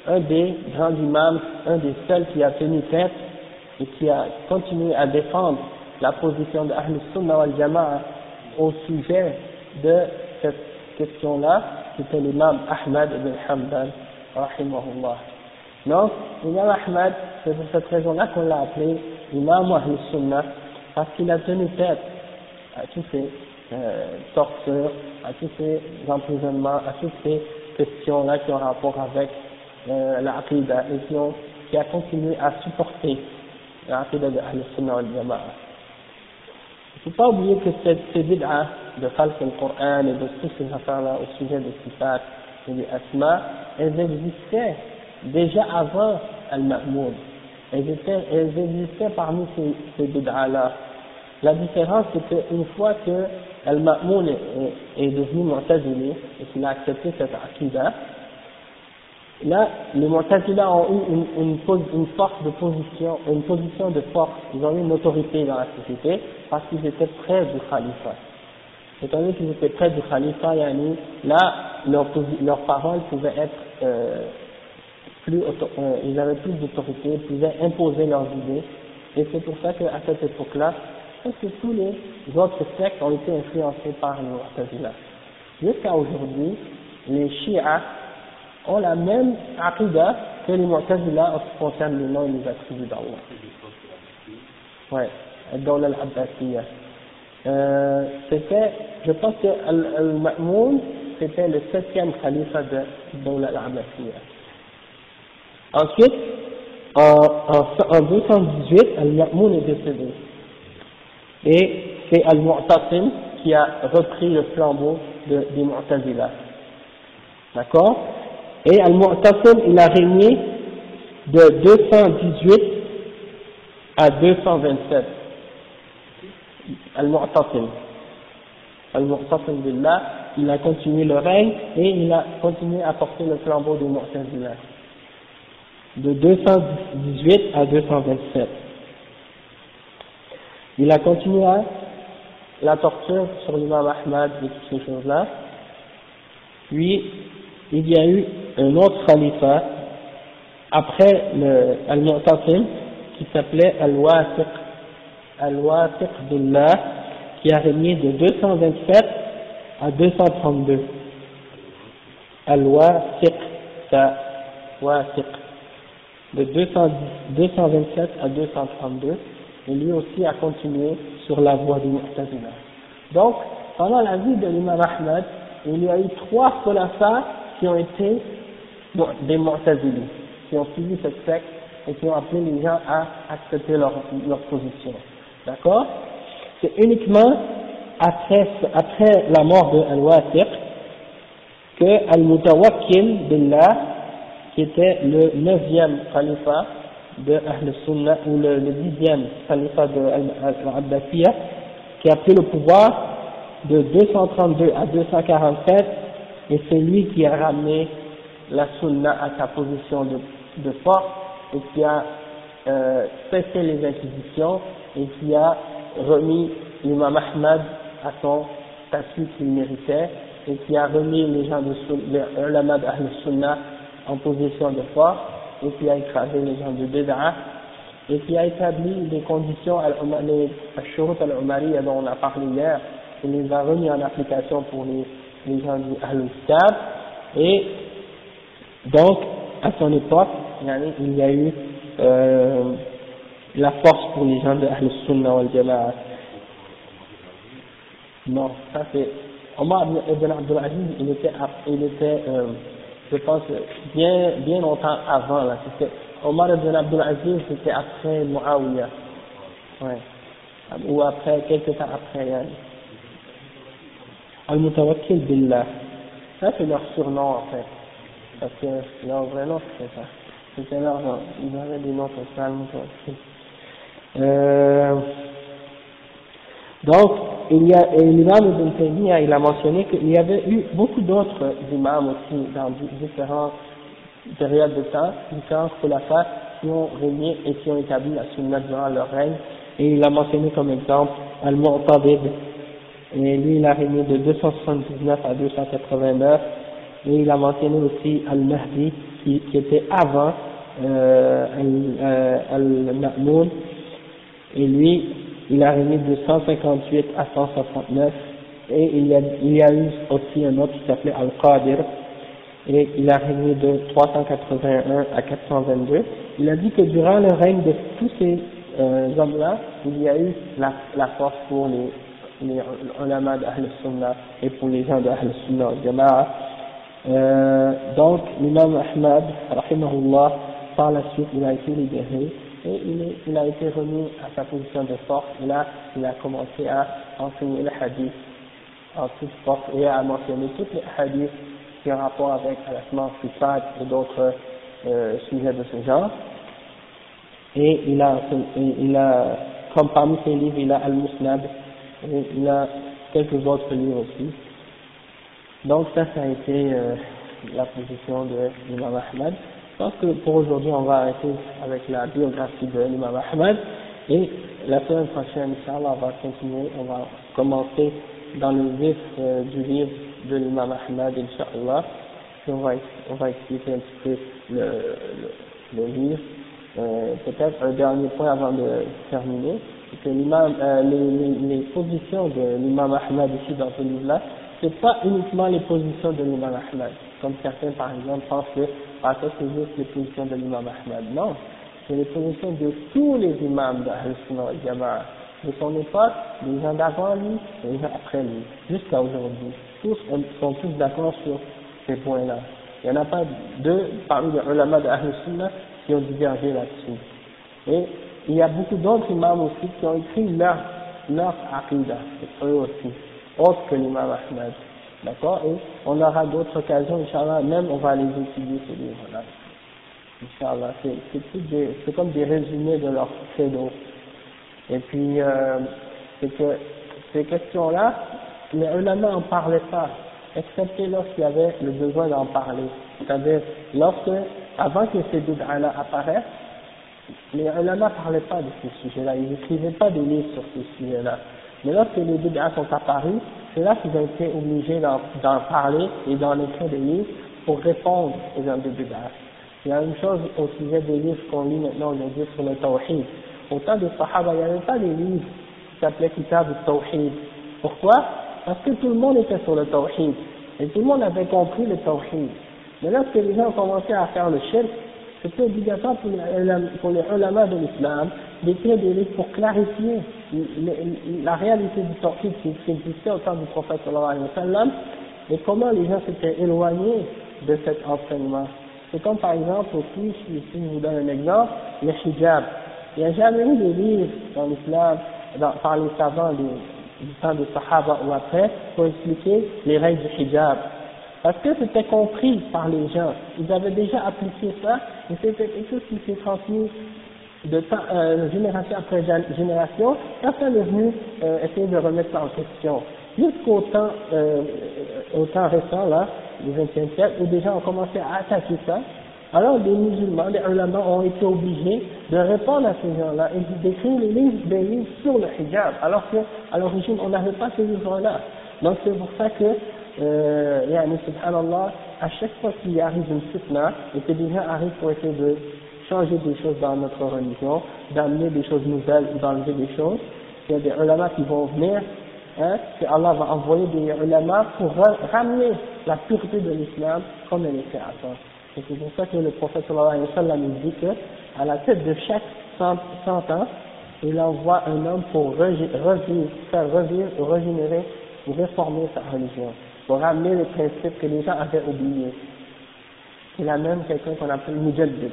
un des grands imams, un des seuls qui a tenu tête, et qui a continué à défendre la position de Ahl Sunnah wal Jama'a au sujet de cette question-là, c'était l'imam Ahmad ibn Hanbal, rahimahullah. Donc, l'imam Ahmad, c'est pour cette raison-là qu'on l'a appelé l'imam Ahl Sunnah, parce qu'il a tenu tête à tous ces tortures, à tous ces emprisonnements, à toutes ces questions-là qui ont rapport avec l'aqidah, et qui a continué à supporter l'aqidah de Ahl Sunnah wal Jama'a. Il ne faut pas oublier que ces bid'ah de khalq al-Qur'an et de toutes ces affaires-là au sujet des sifat et des asma, elles existaient déjà avant al-Ma'moun. Elles existaient parmi ces bid'ah-là. La différence, c'est qu'une fois que al-Ma'moun est devenu Mu'tazili et qu'il a accepté cette aqidah, là, les Mu'tazila ont eu une force de position, une position de force, ils ont eu une autorité dans la société parce qu'ils étaient près du khalifa. Étant donné qu'ils étaient près du khalifa, là, leurs paroles pouvaient être ils avaient plus d'autorité, ils pouvaient imposer leurs idées, et c'est pour ça qu'à cette époque-là, presque tous les autres sectes ont été influencés par les Mu'tazila. Jusqu'à aujourd'hui, les Shi'as ont la même aqidah que les Mu'tazila en ce qui concerne les noms et les attributs d'Allah. Ouais, Dawla al-Abbasiyya. C'était, je pense que Al-Ma'moun, c'était le 7e khalifa de Dawla al-Abbasiyya. Ensuite, en 218, Al-Ma'moun est décédé. Et c'est Al-Mu'tasim qui a repris le flambeau des Mu'tazila. D'accord? Et Al-Mu'tasim, il a régné de 218 à 227. Al-Mu'tasim. al-Mu'tasim billah, il a continué le règne et il a continué à porter le flambeau des Mu'tazila de 218 à 227. Il a continué la torture sur l'imam Ahmad et toutes ces choses-là. Puis, il y a eu un autre khalifa après Al-Mu'tasim qui s'appelait Al-Wathiq billah, qui a régné de 227 à 232. Al-Wathiq, ça, Wathiq, de 227 à 232, et lui aussi a continué sur la voie du Mu'tazila. Donc, pendant la vie de l'imam Ahmad, il y a eu 3 khulafas qui ont été des Mu'tazili, qui ont suivi cette secte et qui ont appelé les gens à accepter leur position. D'accord? C'est uniquement après la mort de Al-Wathiq que Al-Mutawakkil billah, qui était le 9e khalifa de Ahl Sunnah, ou le 10e khalifa de Al-Abbasiyya, qui a pris le pouvoir de 232 à 247, et c'est lui qui a ramené la Sunna à sa position de force, et qui a cessé les inquisitions, et qui a remis l'imam Ahmad à son statut qu'il méritait, et qui a remis les gens de les ulama d'Ahl Sunnah en position de force, et qui a écrasé les gens de Bid'ah, et qui a établi des conditions, les shurut al-Umariyya dont on a parlé hier, il les a remis en application pour les gens du Ahl Kitab, et donc à son époque, il y a eu la force pour les gens de Ahl Sunnah wal Jama'a. Non, ça c'est Omar ibn Abdul Aziz, il était je pense bien longtemps avant là. C'était Omar ibn Abdul Aziz, c'était après Muawiyah, ouais, ou après quelques temps après. Al-Mutawakkil billah, ça c'est leur surnom en fait, parce que leur vrai nom c'était ça. C'était leur nom, ils avaient des noms comme ça, Al-Mutawakkil. Donc, l'imam Ibn Taymiyyah, il a mentionné qu'il y avait eu beaucoup d'autres imams aussi dans différentes périodes de temps, différents khulafas qui ont régné et qui ont établi la sunna durant leur règne, et il a mentionné comme exemple Al-Mu'tadid, et lui il a régné de 279 à 289, et il a mentionné aussi Al-Mahdi qui était avant Al-Ma'moun, et lui il a régné de 158 à 169, et il y a eu aussi un autre qui s'appelait Al-Qadir, et il a régné de 381 à 422. Il a dit que durant le règne de tous ces hommes-là, il y a eu la force pour les ulama d'Ahl Sunnah et pour les gens d'Ahl Sunnah wal Jama'a. Donc l'imam Ahmad, rahimahullah, par la suite il a été libéré, et il a été remis à sa position de force. Il a commencé à enseigner le hadith en toute force et à mentionner tous les hadiths qui ont rapport avec al-asma, sifat et d'autres sujets de ce genre. Et il a, comme parmi ses livres, il a Al-Musnad, et il a quelques autres livres aussi. Donc ça a été la position de l'imam Ahmad. Je pense que pour aujourd'hui on va arrêter avec la biographie de l'imam Ahmad, et la semaine prochaine, Inch'Allah, on va continuer, on va commencer dans le vif du livre de l'imam Ahmad, Inch'Allah, et on va expliquer un petit peu le livre. Peut-être un dernier point avant de terminer, c'est que les positions de l'imam Ahmad ici dans ce livre-là, c'est pas uniquement les positions de l'imam Ahmad, comme certains par exemple pensent que ça c'est juste les positions de l'imam Ahmad. Non, c'est les positions de tous les imams d'Ahl Sunnah wal Jama'a, de son époque, les gens d'avant lui, et les gens après lui, jusqu'à aujourd'hui. Tous sont tous d'accord sur ces points-là. Il n'y en a pas deux parmi les ulama d'Ahl Sunnah qui ont divergé là-dessus. Et il y a beaucoup d'autres imams aussi qui ont écrit leur aqidah, eux aussi, autres que l'imam Ahmad. D'accord? Et on aura d'autres occasions, Inch'Allah, même on va les étudier ces livres-là. Inch'Allah, c'est comme des résumés de leur credo. Et puis, c'est que ces questions-là, les ulama n'en parlaient pas, excepté lorsqu'il y avait le besoin d'en parler. C'est-à-dire, avant que ces bid'as-là apparaissent, les ulama ne parlaient pas de ces sujets-là, ils n'écrivaient pas des livres sur ces sujets-là. Mais lorsque les bid'as sont apparus, c'est là qu'ils ont été obligés d'en parler et d'en écrire des livres pour répondre aux gens de bid'as. Il y a une chose au sujet des livres qu'on lit maintenant aujourd'hui sur le tawhid. Au temps des Sahaba, il n'y avait pas des livres qui s'appelaient Kitab al-Tawhid. Pourquoi? Parce que tout le monde était sur le tawhid. Et tout le monde avait compris le tawhid. Mais lorsque les gens ont commencé à faire le shirk, c'était obligatoire pour les ulama de l'islam d'écrire des livres pour clarifier la réalité du tawhid qui existait au temps du prophète sallallahu alayhi wa sallam et comment les gens s'étaient éloignés de cet enseignement. C'est comme par exemple aussi, si je vous donne un exemple, le hijab. Il n'y a jamais eu de livre dans l'islam, par les savants du temps des Sahaba ou après, pour expliquer les règles du hijab. Parce que c'était compris par les gens. Ils avaient déjà appliqué ça, et c'était quelque chose qui s'est transmis de génération après génération. Personne n'est venu essayer de remettre ça en question. Jusqu'au temps, au temps récent, là, du XXe siècle, où des gens ont commencé à attaquer ça, alors les musulmans, les ulama ont été obligés de répondre à ces gens-là et d'écrire des livres sur le hijab, alors qu'à l'origine on n'avait pas ces livres-là. Donc c'est pour ça que, subhanallah, à chaque fois qu'il arrive une fitna, et que des gens arrivent pour essayer de changer des choses dans notre religion, d'amener des choses nouvelles ou d'enlever des choses, il y a des ulama qui vont venir, que Allah va envoyer des ulama pour ramener la pureté de l'islam comme elle était avant. Et c'est pour ça que le prophète sallallahu alayhi wa sallam dit que, à la tête de chaque 100 ans, il envoie un homme pour faire régénérer ou réformer sa religion, pour ramener les principes que les gens avaient oubliés. Il amène quelqu'un qu'on appelle Mujaddid,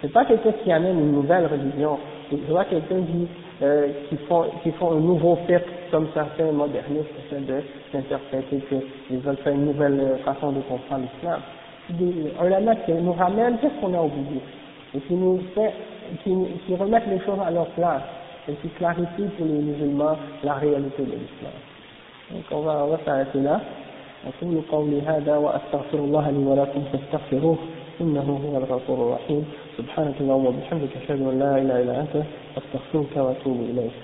c'est pas quelqu'un qui amène une nouvelle religion, c'est pas quelqu'un qui font un nouveau fiqh comme certains modernistes essaient d'interpréter qu'ils veulent faire une nouvelle façon de comprendre l'islam. Un ulama qui nous ramène qu'est-ce qu'on a oublié et qui remettent les choses à leur place et qui clarifient pour les musulmans la réalité de l'islam. Donc on va s'arrêter là. أقول قولي هذا وأستغفر الله لي ولكم فاستغفروه إنه هو الغفور الرحيم سبحانك اللهم وبحمدك أشهد أن لا إله إلا أنت أستغفرك وأتوب إليك